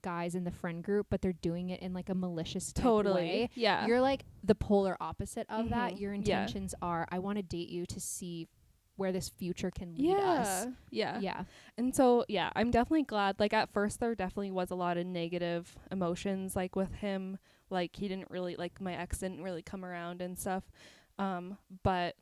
S1: guys in the friend group, but they're doing it in like a malicious type way.
S2: Yeah,
S1: you're like the polar opposite of that. Your intentions are, I want to date you to see where this future can lead us.
S2: Yeah. And so, I'm definitely glad. Like, at first there definitely was a lot of negative emotions, like with him. Like, he didn't really, like, my ex didn't really come around and stuff. But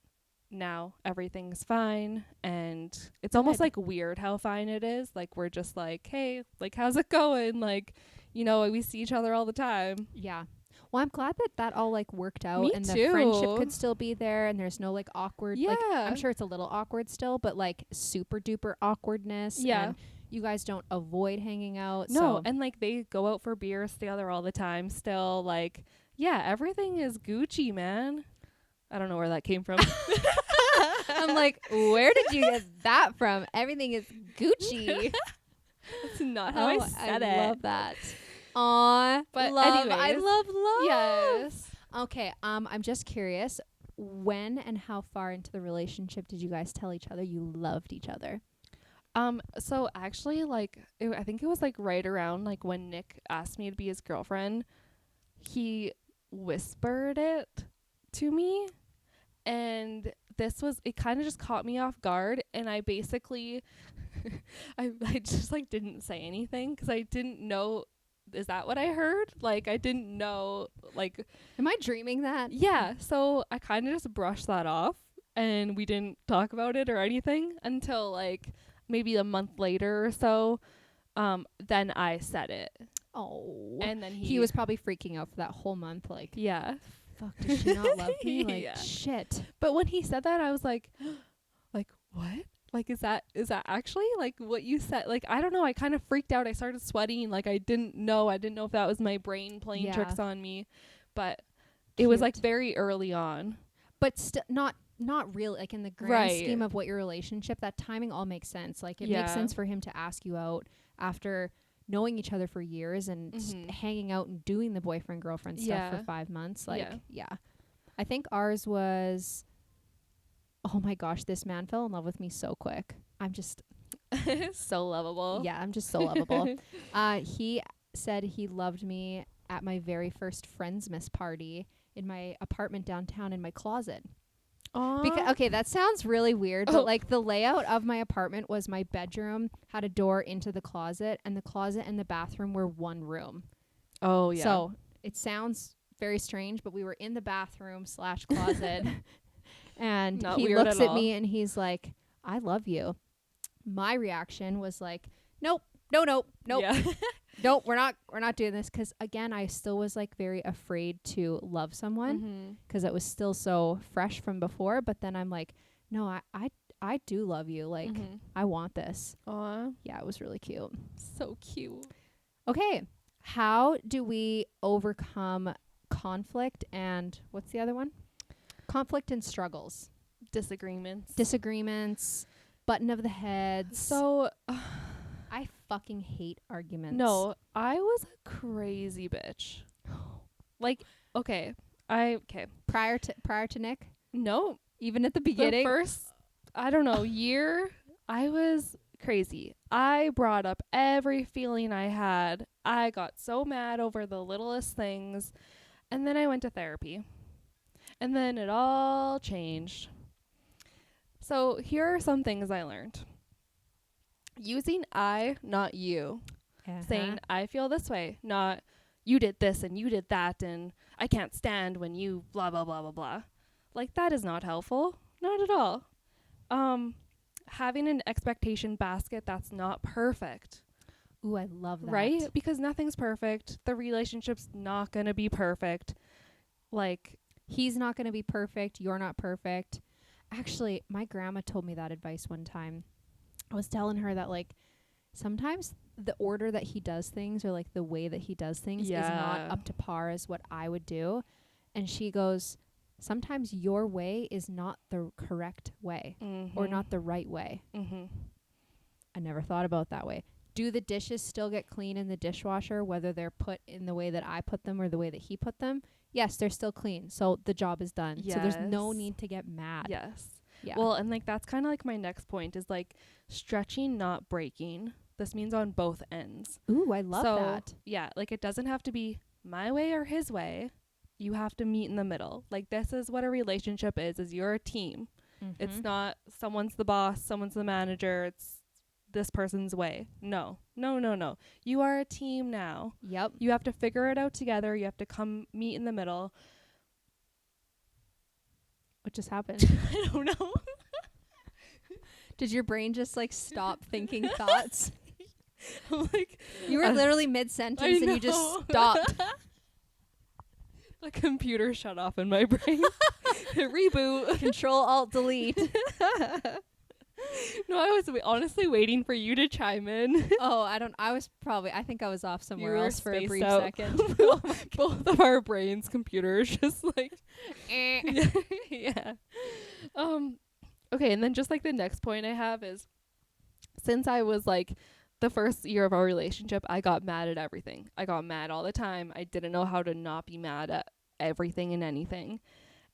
S2: now everything's fine, and it's almost like weird how fine it is. Like, we're just like, hey, like, how's it going? Like, you know, we see each other all the time.
S1: Yeah. Well, I'm glad that all like worked out.
S2: Me
S1: and
S2: too.
S1: The friendship could still be there, and there's no like awkward.
S2: Yeah.
S1: Like, I'm sure it's a little awkward still, but like super duper awkwardness.
S2: Yeah.
S1: And you guys don't avoid hanging out.
S2: No,
S1: so.
S2: And like they go out for beers together all the time still. Like, everything is Gucci, man. I don't know where that came from.
S1: I'm like, where did you get that from? Everything is Gucci.
S2: That's not how I said it.
S1: I love that. Aw,
S2: but
S1: love.
S2: anyways,
S1: I love love.
S2: Yes.
S1: Okay. I'm just curious. When and how far into the relationship did you guys tell each other you loved each other?
S2: So actually, like, I think it was like right around like when Nick asked me to be his girlfriend, he whispered it to me, and it kind of just caught me off guard, and I basically, I just like didn't say anything because I didn't know. Is that what I heard? Like, I didn't know, like...
S1: Am I dreaming that?
S2: Yeah, so I kind of just brushed that off, and we didn't talk about it or anything until, like, maybe a month later or so. Then I said it.
S1: Oh.
S2: And then
S1: he was probably freaking out for that whole month, like...
S2: Yeah.
S1: Fuck, does she not love me? Like, shit.
S2: But when he said that, I was like, like, what? Like, is that actually like what you said? Like, I don't know. I kind of freaked out. I started sweating. Like, I didn't know if that was my brain playing tricks on me, but it was like very early on.
S1: But still not real, like in the grand scheme of what your relationship, that timing all makes sense. Like, it makes sense for him to ask you out after knowing each other for years and hanging out and doing the boyfriend girlfriend stuff for 5 months. Like, I think ours was... Oh my gosh, this man fell in love with me so quick. I'm just
S2: so lovable.
S1: Yeah, I'm just so lovable. He said he loved me at my very first Friendsmas party in my apartment downtown in my closet. Okay, that sounds really weird, but like the layout of my apartment was my bedroom had a door into the closet, and the closet and the bathroom were one room.
S2: Oh, yeah.
S1: So it sounds very strange, but we were in the bathroom / closet. And he looks at me and he's like, I love you. My reaction was like, nope. Yeah. Nope, we're not doing this. Because again, I still was like very afraid to love someone because it was still so fresh from before. But then I'm like, no, I do love you. Like, I want this.
S2: Aww.
S1: Yeah, it was really cute.
S2: So cute.
S1: Okay. How do we overcome conflict and what's the other one? Conflict and struggles. Disagreements. Button of the heads.
S2: So
S1: I fucking hate arguments.
S2: No, I was a crazy bitch. Like, okay.
S1: Prior to Nick?
S2: No.
S1: Even at the beginning?
S2: The first, I don't know, year, I was crazy. I brought up every feeling I had. I got so mad over the littlest things. And then I went to therapy. And then it all changed. So here are some things I learned. Using I, not you. Saying, I feel this way, not you did this and you did that and I can't stand when you blah, blah, blah, blah, blah. Like, that is not helpful. Not at all. Having an expectation basket that's not perfect.
S1: Ooh, I love that.
S2: Right? Because nothing's perfect. The relationship's not going to be perfect. Like...
S1: He's not going to be perfect. You're not perfect. Actually, my grandma told me that advice one time. I was telling her that, like, sometimes the order that he does things or, like, the way that he does things is not up to par as what I would do. And she goes, sometimes your way is not the correct way or not the right way. I never thought about it that way. do the dishes still get clean in the dishwasher, whether they're put in the way that I put them or the way that he put them? Yes, they're still clean. So the job is done.
S2: Yes.
S1: So there's no need to get mad.
S2: Yes.
S1: Yeah.
S2: Well, and like that's kind of like my next point is like stretching, not breaking. This means on both ends.
S1: Ooh, I love that.
S2: Yeah, like it doesn't have to be my way or his way. You have to meet in the middle. Like this is what a relationship is you're a team. Mm-hmm. It's not someone's the boss, someone's the manager. It's this person's way. No. You are a team now.
S1: Yep.
S2: You have to figure it out together. You have to come meet in the middle.
S1: What just happened?
S2: I don't know.
S1: Did your brain just like stop thinking thoughts?
S2: Like
S1: you were literally mid-sentence and you just stopped.
S2: The computer shut off in my brain. Reboot.
S1: Control-Alt-Delete.
S2: No, I was honestly waiting for you to chime in.
S1: Oh, I think I was off somewhere else for a brief second.
S2: Both of our brains, computers, just like, yeah. Okay, and then just like the next point I have is, since I was like, the first year of our relationship, I got mad at everything. I got mad all the time. I didn't know how to not be mad at everything and anything.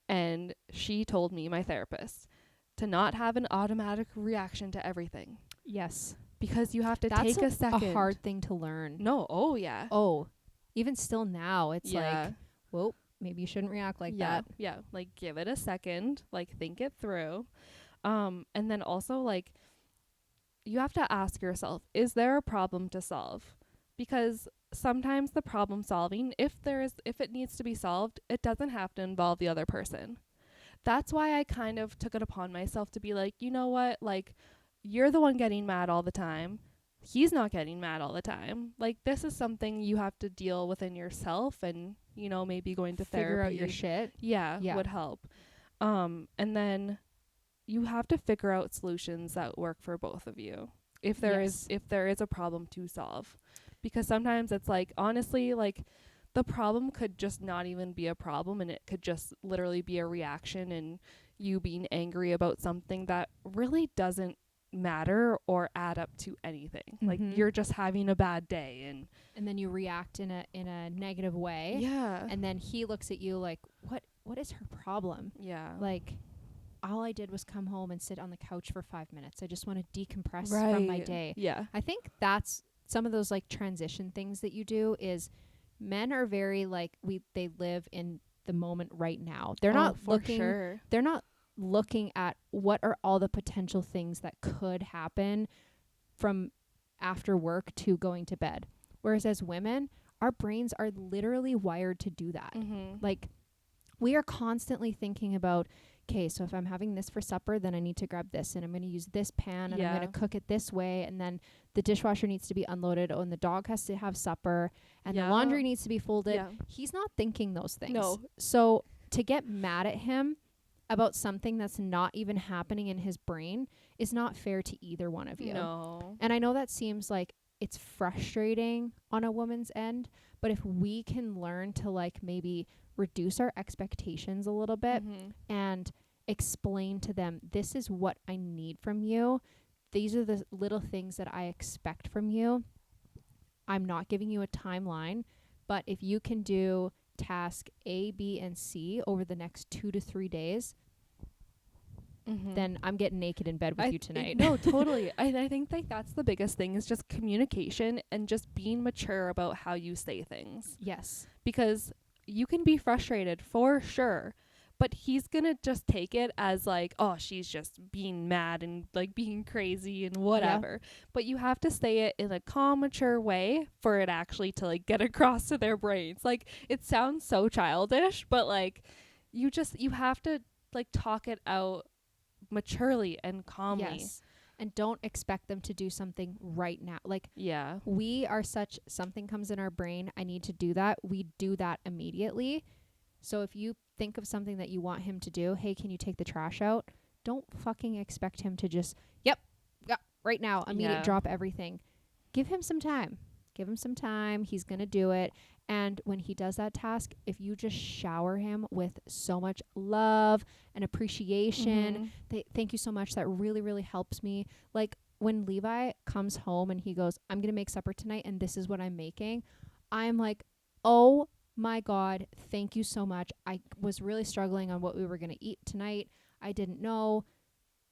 S2: And she told me, my therapist, to not have an automatic reaction to everything.
S1: Yes.
S2: Because you have to take a second.
S1: That's a hard thing to learn.
S2: No. Oh, yeah.
S1: Oh, even still now, it's like, whoa, maybe you shouldn't react like that.
S2: Yeah. Like, give it a second. Like, think it through. And then also, like, you have to ask yourself, is there a problem to solve? Because sometimes the problem solving, if it needs to be solved, it doesn't have to involve the other person. That's why I kind of took it upon myself to be like, you know what? Like, you're the one getting mad all the time. He's not getting mad all the time. Like, this is something you have to deal within yourself, and, you know, maybe going to therapy.
S1: Figure out your shit.
S2: Yeah, would help. And then you have to figure out solutions that work for both of you. If there is a problem to solve. Because sometimes it's like, honestly, like, the problem could just not even be a problem, and it could just literally be a reaction and you being angry about something that really doesn't matter or add up to anything. Mm-hmm. Like, you're just having a bad day, and
S1: then you react in a negative way.
S2: Yeah.
S1: And then he looks at you like, what is her problem?
S2: Yeah.
S1: Like, all I did was come home and sit on the couch for 5 minutes. I just want to decompress from my day.
S2: Yeah.
S1: I think that's some of those like transition things that you do is men are very like they live in the moment right now. They're not looking they're not looking at what are all the potential things that could happen from after work to going to bed. Whereas as women, our brains are literally wired to do that. Mm-hmm. Like, we are constantly thinking about, okay, so if I'm having this for supper, then I need to grab this, and I'm going to use this pan, and I'm going to cook it this way, and then the dishwasher needs to be unloaded, and the dog has to have supper, and the laundry needs to be folded. Yeah. He's not thinking those things.
S2: No.
S1: So to get mad at him about something that's not even happening in his brain is not fair to either one of you.
S2: No.
S1: And I know that seems like it's frustrating on a woman's end, but if we can learn to like maybe reduce our expectations a little bit and explain to them, this is what I need from you. These are the little things that I expect from you. I'm not giving you a timeline, but if you can do task A, B, and C over the next 2 to 3 days, then I'm getting naked in bed with you tonight.
S2: No, totally. I think like that's the biggest thing is just communication and just being mature about how you say things.
S1: Yes.
S2: Because you can be frustrated for sure, but he's gonna just take it as like, oh, she's just being mad and like being crazy and whatever. Yeah. But you have to say it in a calm, mature way for it actually to like get across to their brains. Like, it sounds so childish, but like you have to like talk it out maturely and calmly.
S1: Yes. And don't expect them to do something right now. Like,
S2: yeah,
S1: we are such, something comes in our brain, I need to do that. We do that immediately. So if you think of something that you want him to do, hey, can you take the trash out? Don't fucking expect him to just, yep, right now, immediate drop everything. Give him some time. Give him some time. He's going to do it. And when he does that task, if you just shower him with so much love and appreciation, thank you so much. That really, really helps me. Like, when Levi comes home and he goes, I'm going to make supper tonight and this is what I'm making, I'm like, oh my God, thank you so much. I was really struggling on what we were going to eat tonight. I didn't know.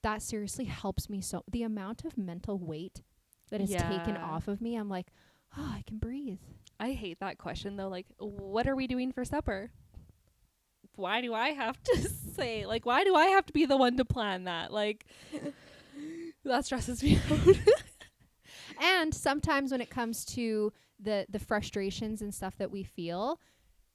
S1: That seriously helps me. So the amount of mental weight that is taken off of me, I'm like, oh, I can breathe.
S2: I hate that question though. Like, what are we doing for supper? Why do I have to say, like, why do I have to be the one to plan that? Like, that stresses me out.
S1: And sometimes when it comes to the frustrations and stuff that we feel,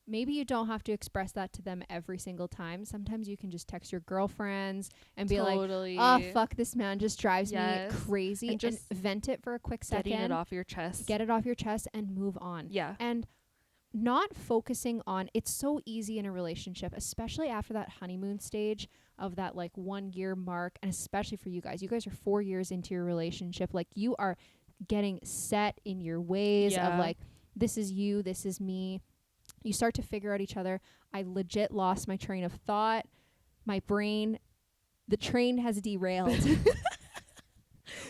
S1: maybe you don't have to express that to them every single time. Sometimes you can just text your girlfriends and be like, oh, fuck, this man just drives me crazy. And just vent it for a quick second.
S2: Getting it off your chest.
S1: Get it off your chest and move on.
S2: Yeah.
S1: And not focusing on, it's so easy in a relationship, especially after that honeymoon stage of that like 1 year mark. And especially for you guys are 4 years into your relationship. Like you are getting set in your ways of like, this is you, this is me. You start to figure out each other. I legit lost my train of thought. My brain, the train has derailed.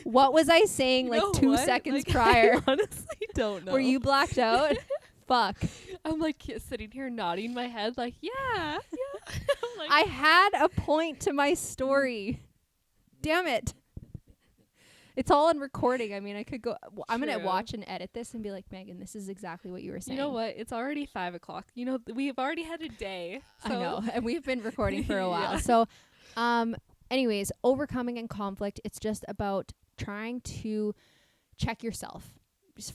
S1: What was I saying like 2 seconds prior?
S2: I honestly don't know.
S1: Were you blacked out? Fuck.
S2: I'm like sitting here nodding my head like, yeah.
S1: Like, I had a point to my story. Damn it. It's all in recording. I mean, I could go. I'm going to watch and edit this and be like, Megan, this is exactly what you were saying.
S2: You know what? It's already 5 o'clock. You know, we've already had a day.
S1: So. I know. And we've been recording for a while. So, anyways, overcoming in conflict, it's just about trying to check yourself.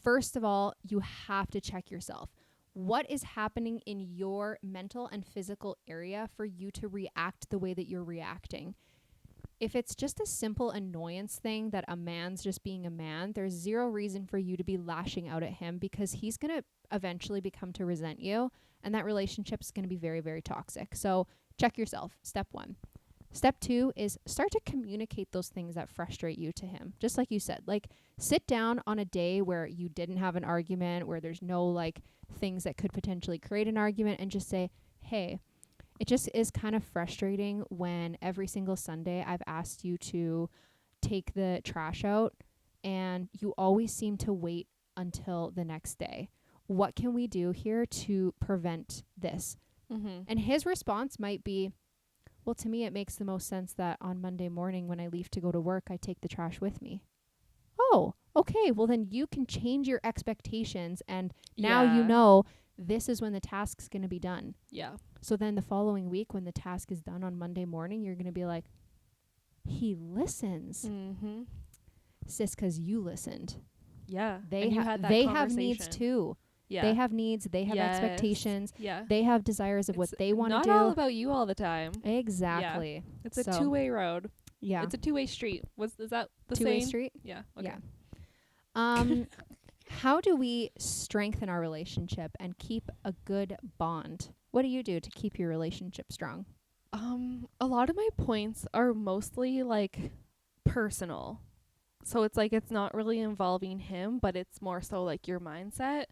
S1: First of all, you have to check yourself. What is happening in your mental and physical area for you to react the way that you're reacting? If it's just a simple annoyance thing that a man's just being a man, there's zero reason for you to be lashing out at him because he's going to eventually become to resent you, and that relationship is going to be very, very toxic. So check yourself. Step 1. Step 2 is start to communicate those things that frustrate you to him. Just like you said, like sit down on a day where you didn't have an argument, where there's no like things that could potentially create an argument, and just say, hey, it just is kind of frustrating when every single Sunday I've asked you to take the trash out and you always seem to wait until the next day. What can we do here to prevent this? Mm-hmm. And his response might be, well, to me, it makes the most sense that on Monday morning when I leave to go to work, I take the trash with me. Oh, okay. Well, then you can change your expectations. And now you know this is when the task's going to be done.
S2: Yeah.
S1: So then the following week when the task is done on Monday morning, you're going to be like, he listens. Mm-hmm. Sis, because you listened.
S2: Yeah.
S1: They have needs too. Yeah. They have needs. They have expectations. Yeah. They have desires of what they want to do.
S2: Not all about you all the time.
S1: Exactly.
S2: Yeah. It's a two-way road.
S1: Yeah.
S2: It's a two-way street. Is that the
S1: two-way
S2: same?
S1: street?
S2: Yeah. Okay.
S1: Yeah. How do we strengthen our relationship and keep a good bond? What do you do to keep your relationship strong?
S2: A lot of my points are mostly like personal. So it's like it's not really involving him, but it's more so like your mindset.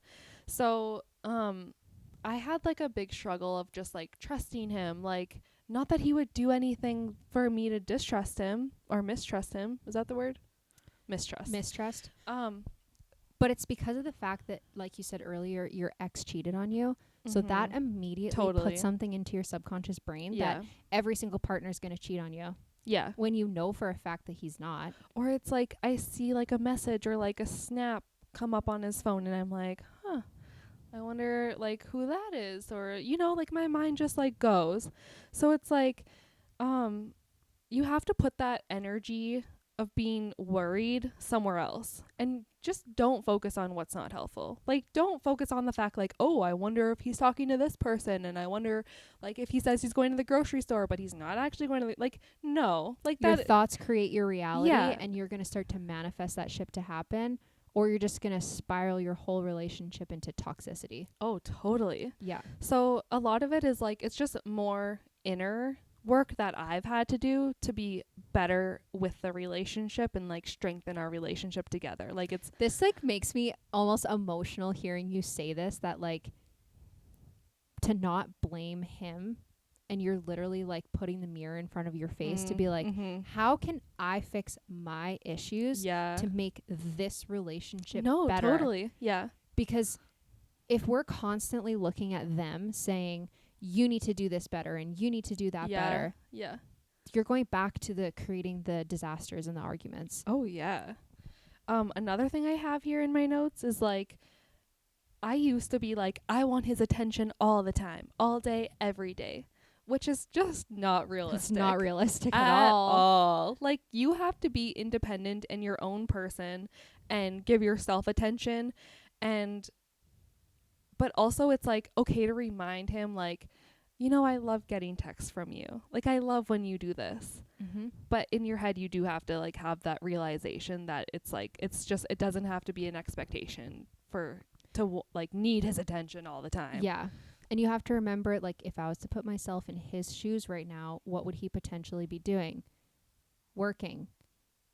S2: So I had like a big struggle of just like trusting him. Like not that he would do anything for me to distrust him or mistrust him. Is that the word? Mistrust.
S1: But it's because of the fact that, like you said earlier, your ex cheated on you. Mm-hmm. So that immediately puts something into your subconscious brain that every single partner is going to cheat on you.
S2: Yeah.
S1: When you know for a fact that he's not.
S2: Or it's like I see like a message or like a snap come up on his phone and I'm like, I wonder like who that is. Or, you know, like my mind just like goes. So it's like you have to put that energy of being worried somewhere else and just don't focus on what's not helpful. Like don't focus on the fact like, oh, I wonder if he's talking to this person and I wonder like if he says he's going to the grocery store but he's not actually going to like no, like
S1: your thoughts create your reality and you're going to start to manifest that shit to happen, or you're just going to spiral your whole relationship into toxicity.
S2: Oh, totally.
S1: Yeah.
S2: So a lot of it is like it's just more inner work that I've had to do to be better with the relationship and like strengthen our relationship together. Like it's
S1: this like makes me almost emotional hearing you say this, that like to not blame him and you're literally like putting the mirror in front of your face to be like, how can I fix my issues to make this relationship better?
S2: Totally. Yeah.
S1: Because if we're constantly looking at them saying, you need to do this better and you need to do that better.
S2: Yeah.
S1: You're going back to the creating the disasters and the arguments.
S2: Oh, yeah. Another thing I have here in my notes is like, I used to be like, I want his attention all the time, all day, every day, which is just not realistic.
S1: It's not realistic at all.
S2: Like, you have to be independent and your own person and give yourself attention. But also it's like, okay to remind him, like, you know, I love getting texts from you. Like, I love when you do this. But in your head, you do have to like have that realization that it's like, it's just, it doesn't have to be an expectation to like need his attention all the time.
S1: Yeah. And you have to remember, like, if I was to put myself in his shoes right now, what would he potentially be doing? Working.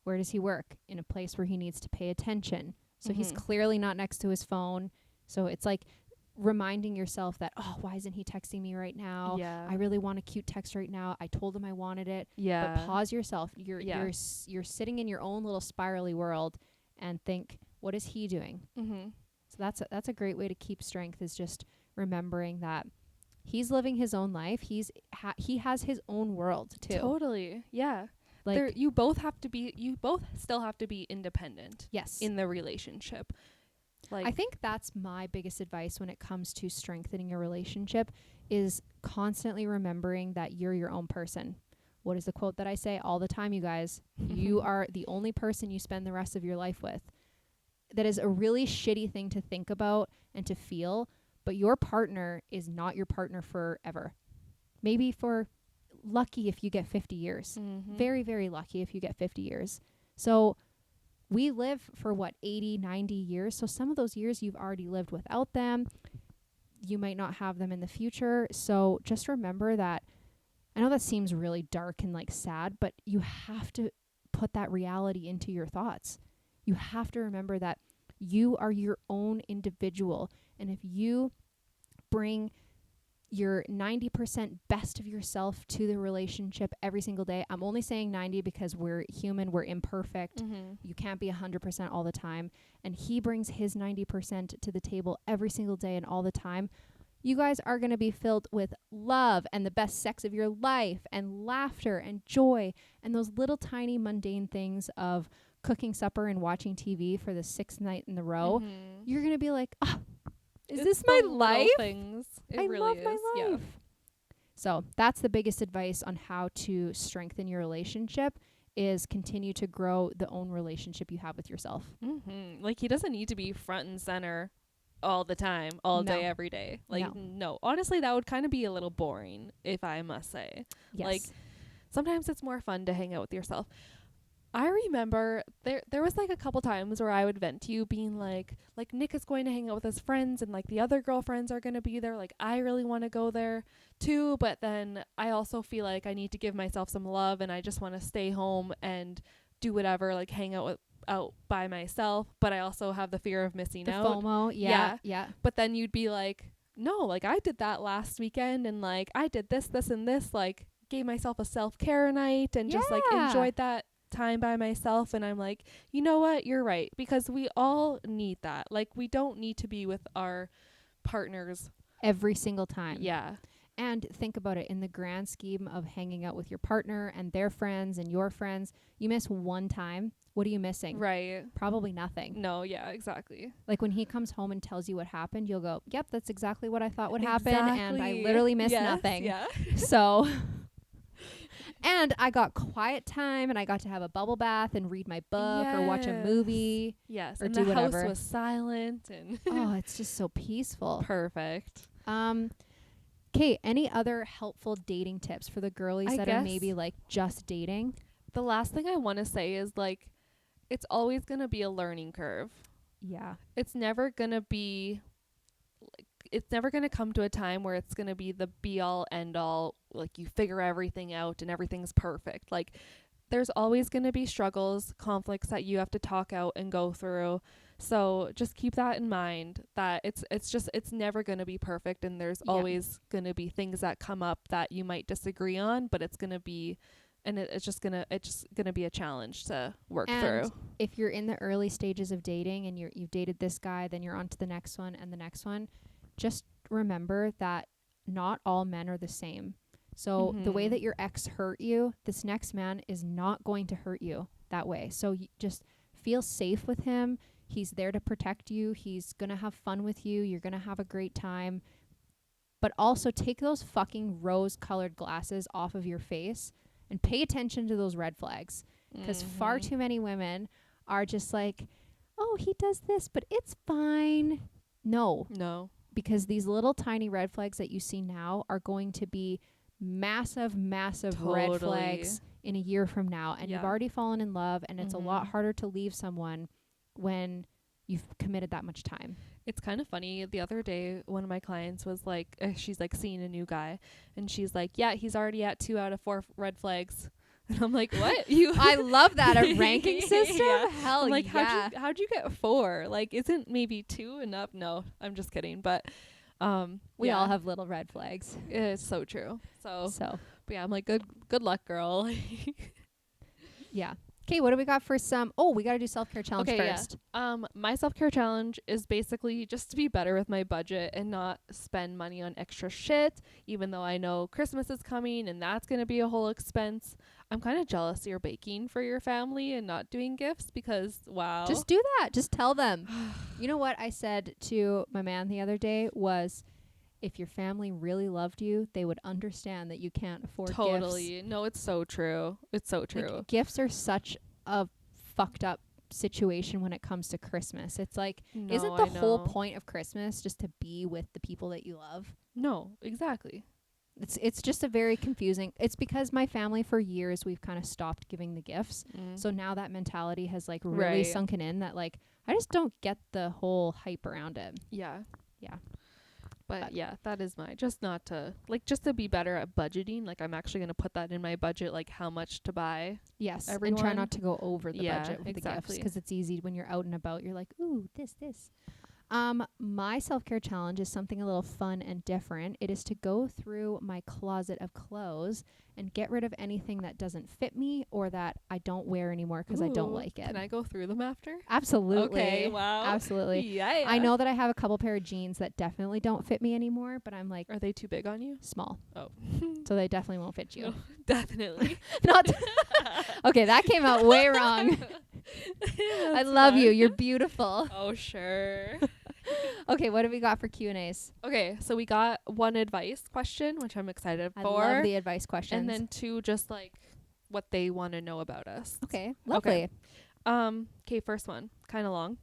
S1: Where does he work? In a place where he needs to pay attention. So he's clearly not next to his phone. So it's like reminding yourself that, oh, why isn't he texting me right now?
S2: Yeah.
S1: I really want a cute text right now. I told him I wanted it.
S2: Yeah.
S1: But pause yourself. You're sitting in your own little spirally world and think, what is he doing? So that's a great way to keep strength, is just remembering that he's living his own life. He has his own world too.
S2: Totally. Yeah.
S1: Like,
S2: you both still have to be independent.
S1: Yes.
S2: In the relationship. Like,
S1: I think that's my biggest advice when it comes to strengthening your relationship, is constantly remembering that you're your own person. What is the quote that I say all the time, you guys? You are the only person you spend the rest of your life with. That is a really shitty thing to think about and to feel, but your partner is not your partner forever. Maybe lucky if you get 50 years. Very, very lucky if you get 50 years. So we live for 80, 90 years. So some of those years you've already lived without them. You might not have them in the future. So just remember that. I know that seems really dark and like sad, but you have to put that reality into your thoughts. You have to remember that you are your own individual. And if you bring your 90% best of yourself to the relationship every single day. I'm only saying 90 because we're human, we're imperfect. You can't be 100% all the time. And he brings his 90% to the table every single day and all the time. You guys are going to be filled with love and the best sex of your life and laughter and joy and those little tiny mundane things of cooking supper and watching TV for the 6th night in a row. You're going to be like, oh, is this my life?
S2: Things.
S1: I really love my life. Yeah. So that's the biggest advice on how to strengthen your relationship, is continue to grow the own relationship you have with yourself.
S2: Like, he doesn't need to be front and center all the time, all day, every day. Like, no. Honestly, that would kind of be a little boring, if I must say.
S1: Yes.
S2: Like, sometimes it's more fun to hang out with yourself. I remember there was like a couple times where I would vent to you being like Nick is going to hang out with his friends and like the other girlfriends are going to be there. Like, I really want to go there too. But then I also feel like I need to give myself some love and I just want to stay home and do whatever, like hang out by myself. But I also have the fear of missing out.
S1: FOMO. Yeah.
S2: But then you'd be like, no, like I did that last weekend and like I did this, and this, like gave myself a self-care night and just like enjoyed that time by myself. And I'm like, you know what, you're right, because we all need that. Like, we don't need to be with our partners
S1: every single time.
S2: Yeah.
S1: And think about it, in the grand scheme of hanging out with your partner and their friends and your friends, you miss one time, what are you missing?
S2: Right.
S1: Probably nothing.
S2: No, yeah, exactly.
S1: Like, when he comes home and tells you what happened, you'll go, yep, that's exactly what I thought would happen, and I literally missed nothing.
S2: Yeah.
S1: So and I got quiet time, and I got to have a bubble bath and read my book or watch a movie.
S2: Yes.
S1: Or
S2: and
S1: do
S2: the
S1: whatever.
S2: house was silent and
S1: oh, it's just so peaceful.
S2: Perfect.
S1: Okay, any other helpful dating tips for the girlies that are maybe like just dating?
S2: The last thing I want to say is like, it's always going to be a learning curve.
S1: Yeah.
S2: It's never going to be it's never going to come to a time where it's going to be the be all end all, like you figure everything out and everything's perfect. Like, there's always going to be struggles, conflicts that you have to talk out and go through So just keep that in mind, that it's never going to be perfect, and there's always going to be things that come up that you might disagree on, but it's going to be, and it's just gonna be a challenge to work through.
S1: If you're in the early stages of dating and you've dated this guy, then you're on to the next one and the next one, just remember that not all men are the same. So the way that your ex hurt you, this next man is not going to hurt you that way. So just feel safe with him. He's there to protect you. He's going to have fun with you. You're going to have a great time. But also take those fucking rose-colored glasses off of your face and pay attention to those red flags. Because far too many women are just like, oh, he does this, but it's fine. No. Because these little tiny red flags that you see now are going to be massive red flags in a year from now. And you've already fallen in love, and it's a lot harder to leave someone when you've committed that much time.
S2: It's kind of funny. The other day, one of my clients was like, she's like seeing a new guy, and she's like, yeah, he's already at 2 out of 4 red flags. And I'm like, what?
S1: I love that. A ranking system? Hell
S2: I'm like,
S1: yeah.
S2: how'd you get 4? Like, isn't maybe 2 enough? No, I'm just kidding. But
S1: we all have little red flags.
S2: It's so true. So but yeah, I'm like, good luck, girl.
S1: Yeah. Okay, what do we got for some? Oh, we got to do self-care challenge first.
S2: Yeah. My self-care challenge is basically just to be better with my budget and not spend money on extra shit, even though I know Christmas is coming and that's going to be a whole expense. I'm kind of jealous you're baking for your family and not doing gifts, because wow.
S1: Just do that. Just tell them. You know what I said to my man the other day was, if your family really loved you, they would understand that you can't afford gifts.
S2: No, it's so true. It's so true.
S1: Like, gifts are such a fucked up situation when it comes to Christmas. It's like, isn't the whole point of Christmas just to be with the people that you love?
S2: No, exactly.
S1: It's just a very confusing. It's because my family, for years, we've kind of stopped giving the gifts. So now that mentality has like really sunken in, that like I just don't get the whole hype around it.
S2: Yeah. But yeah, that is just to be better at budgeting. Like, I'm actually going to put that in my budget, like how much to buy.
S1: Yes.
S2: Everyone.
S1: And try not to go over the budget with the gifts, because it's easy when you're out and about. You're like, ooh, this. My self-care challenge is something a little fun and different. It is to go through my closet of clothes and get rid of anything that doesn't fit me or that I don't wear anymore because I don't like it.
S2: Can I go through them after?
S1: Absolutely.
S2: Okay, wow.
S1: Absolutely.
S2: Yeah.
S1: I know that I have a couple pair of jeans that definitely don't fit me anymore, but I'm like,
S2: are they too big on you?
S1: Small.
S2: Oh.
S1: So they definitely won't fit you.
S2: No, definitely.
S1: Not okay, that came out way wrong. I love you. You're beautiful.
S2: Oh, sure.
S1: Okay, what have we got for Q&As?
S2: Okay, so we got 1 advice question, which I'm excited for.
S1: I love the advice questions.
S2: And then 2, just like what they want to know about us.
S1: Okay, lovely.
S2: Okay, first one, kind of long.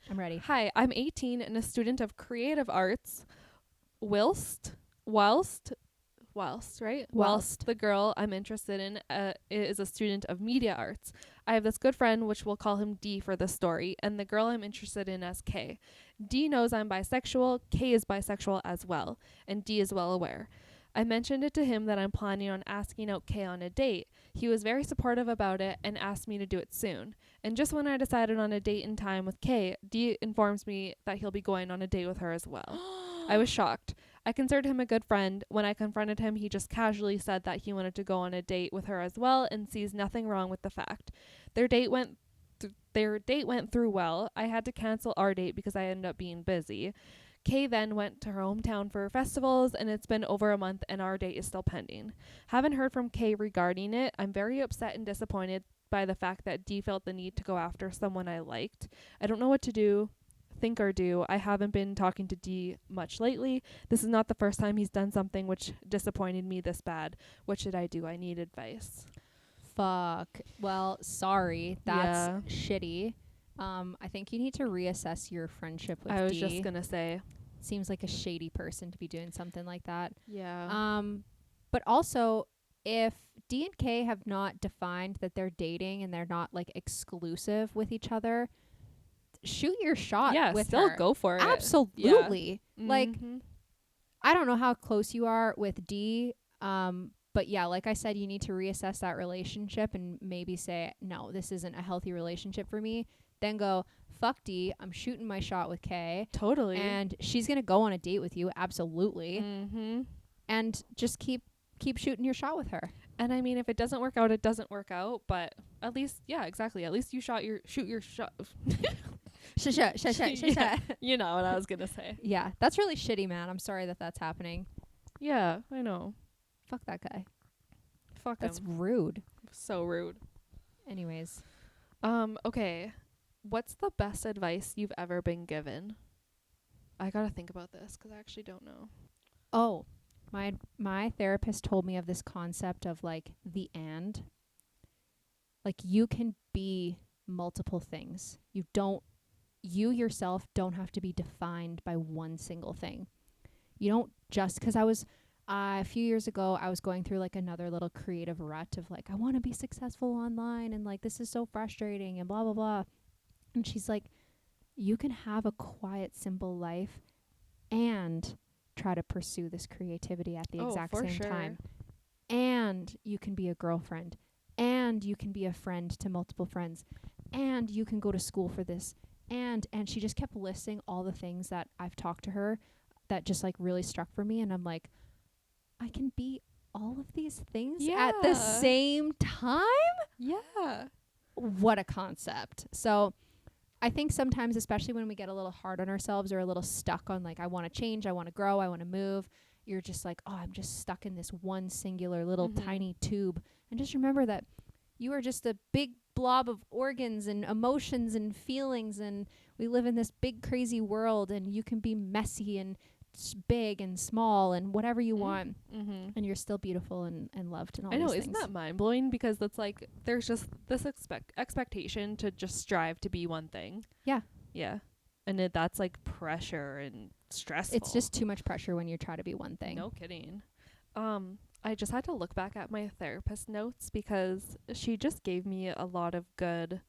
S1: I'm ready.
S2: Hi, I'm 18 and a student of creative arts. Whilst the girl I'm interested in is a student of media arts. I have this good friend, which we'll call him D for the story, and the girl I'm interested in as K. D knows I'm bisexual, K is bisexual as well, and D is well aware. I mentioned it to him that I'm planning on asking out K on a date. He was very supportive about it and asked me to do it soon. And just when I decided on a date and time with K, D informs me that he'll be going on a date with her as well. I was shocked. I considered him a good friend. When I confronted him, he just casually said that he wanted to go on a date with her as well and sees nothing wrong with the fact. Their date went through well. I had to cancel our date because I ended up being busy. Kay then went to her hometown for festivals, and it's been over a month and our date is still pending. Haven't heard from Kay regarding it. I'm very upset and disappointed by the fact that D felt the need to go after someone I liked. I don't know what to do, think or do. I haven't been talking to D much lately. This is not the first time he's done something which disappointed me this bad. What should I do? I need advice.
S1: Fuck. Well, sorry. That's shitty. I think you need to reassess your friendship with D.
S2: I was just gonna say.
S1: Seems like a shady person to be doing something like that.
S2: Yeah.
S1: But also, if D and K have not defined that they're dating and they're not like exclusive with each other, shoot your shot with
S2: still
S1: her.
S2: Go for it.
S1: Absolutely.
S2: Yeah.
S1: Like, I don't know how close you are with D, but yeah, like I said, you need to reassess that relationship and maybe say, no, this isn't a healthy relationship for me. Then go, fuck D, I'm shooting my shot with K.
S2: Totally.
S1: And she's going to go on a date with you. Absolutely.
S2: Mm-hmm.
S1: And just keep shooting your shot with her.
S2: And I mean, if it doesn't work out, it doesn't work out. But at least, yeah, exactly. At least you shoot your shot.
S1: Yeah.
S2: You know what I was going to say.
S1: Yeah. That's really shitty, man. I'm sorry that that's happening.
S2: Yeah, I know.
S1: Fuck that guy.
S2: Fuck
S1: That's
S2: him.
S1: rude.
S2: So rude.
S1: Anyways.
S2: Okay. What's the best advice you've ever been given? I got to think about this because I actually don't know.
S1: Oh, my therapist told me of this concept of like the and. Like you can be multiple things. You yourself don't have to be defined by one single thing. You don't just, because a few years ago, I was going through like another little creative rut of like, I want to be successful online and like, this is so frustrating and blah, blah, blah. And she's like, you can have a quiet, simple life and try to pursue this creativity at the exact same time. And you can be a girlfriend, and you can be a friend to multiple friends, and you can go to school for this. And she just kept listing all the things that I've talked to her that just like really struck for me. And I'm like, I can be all of these things at the same time?
S2: Yeah.
S1: What a concept. So I think sometimes, especially when we get a little hard on ourselves or a little stuck on like, I want to change, I want to grow, I want to move, you're just like, oh, I'm just stuck in this one singular little tiny tube. And just remember that you are just a big blob of organs and emotions and feelings, and we live in this big crazy world, and you can be messy and big and small and whatever you want, and you're still beautiful and loved and all. I know,
S2: isn't that mind blowing? Because that's like there's just this expectation to just strive to be one thing. Yeah, and that's like pressure and stressful.
S1: It's just too much pressure when you try to be one thing.
S2: No kidding. I just had to look back at my therapist notes because she just gave me a lot of good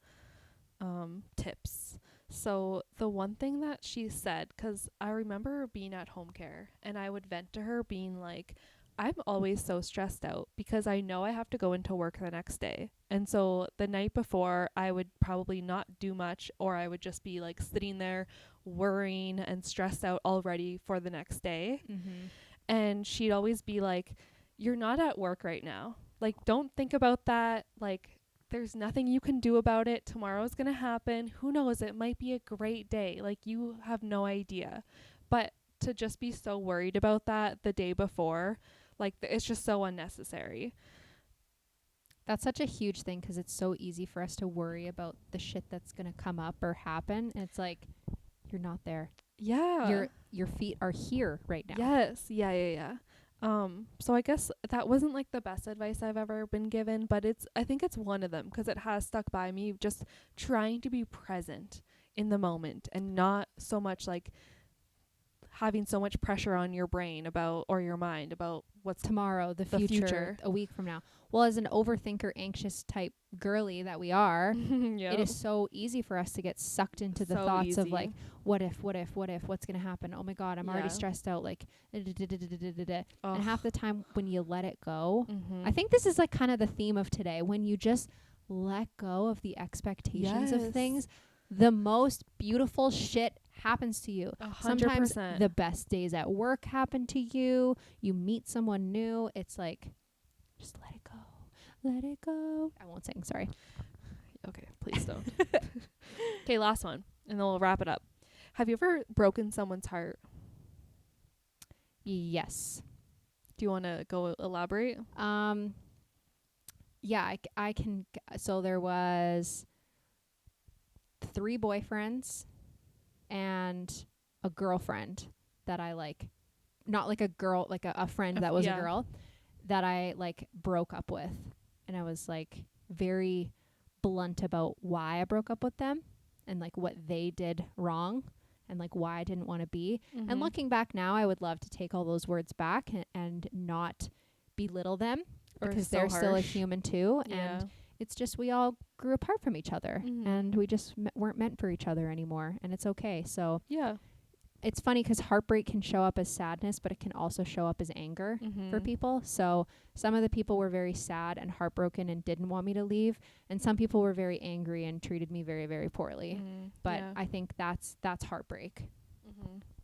S2: tips. So the one thing that she said, because I remember being at home care and I would vent to her being like, I'm always so stressed out because I know I have to go into work the next day. And so the night before I would probably not do much, or I would just be like sitting there worrying and stressed out already for the next day. And she'd always be like, you're not at work right now. Like, don't think about that. Like, there's nothing you can do about it. Tomorrow's going to happen. Who knows? It might be a great day. Like, you have no idea. But to just be so worried about that the day before, like, it's just so unnecessary.
S1: That's such a huge thing because it's so easy for us to worry about the shit that's going to come up or happen. And it's like, you're not there.
S2: Yeah.
S1: Your feet are here right now.
S2: Yes. Yeah. So I guess that wasn't like the best advice I've ever been given, but I think it's one of them because it has stuck by me, just trying to be present in the moment and not so much like having so much pressure on your brain or your mind about what's
S1: tomorrow, the future, a week from now. Well, as an overthinker, anxious type girly that we are, it is so easy for us to get sucked into the thoughts of like, what if, what's going to happen? Oh my God, I'm already stressed out. Like, and half the time when you let it go, I think this is like kind of the theme of today. When you just let go of the expectations of things, the most beautiful shit happens to you.
S2: 100%.
S1: Sometimes the best days at work happen to you. You meet someone new. It's like, just let it go. Let it go. I won't sing. Sorry.
S2: Okay, please don't. Okay, last one, and then we'll wrap it up. Have you ever broken someone's heart?
S1: Yes.
S2: Do you want to go elaborate?
S1: Yeah, I can. So there was 3 boyfriends and a girlfriend that I like, not like a girl, like a friend that was a girl that I like broke up with. And I was like very blunt about why I broke up with them and like what they did wrong and like why I didn't want to be. And looking back now, I would love to take all those words back and not belittle them because they're still a human too. And it's just we all grew apart from each other and we just weren't meant for each other anymore, and it's okay. So it's funny because heartbreak can show up as sadness, but it can also show up as anger for people. So some of the people were very sad and heartbroken and didn't want me to leave, and some people were very angry and treated me very, very poorly. But I think that's heartbreak.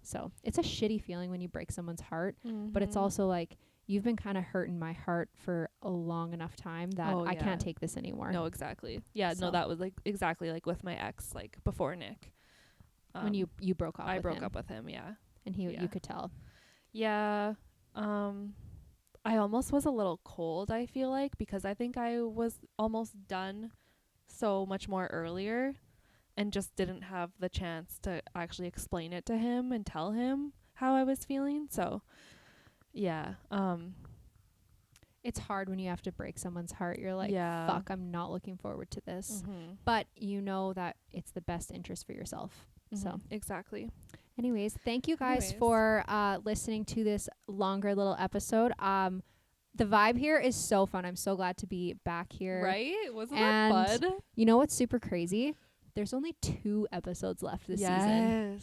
S1: So it's a shitty feeling when you break someone's heart, but it's also like, you've been kind of hurting my heart for a long enough time that I can't take this anymore.
S2: No, exactly. Yeah, so. No, that was like exactly like with my ex, like before Nick.
S1: When you broke up with him.
S2: I broke up with him, yeah.
S1: And you could tell.
S2: Yeah. I almost was a little cold, I feel like, because I think I was almost done so much more earlier and just didn't have the chance to actually explain it to him and tell him how I was feeling. So, yeah.
S1: It's hard when you have to break someone's heart. You're like, fuck, I'm not looking forward to this. But you know that it's the best interest for yourself. So
S2: exactly.
S1: Anyways, thank you guys for listening to this longer little episode. The vibe here is so fun. I'm so glad to be back here.
S2: Right? Wasn't that fun?
S1: You know what's super crazy? There's only 2 episodes left this season.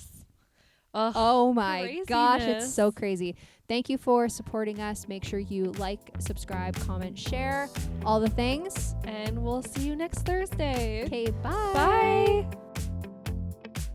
S1: Oh my gosh, it's so crazy. Thank you for supporting us. Make sure you like, subscribe, comment, share, all the things.
S2: And we'll see you next Thursday.
S1: Okay, bye.
S2: Bye.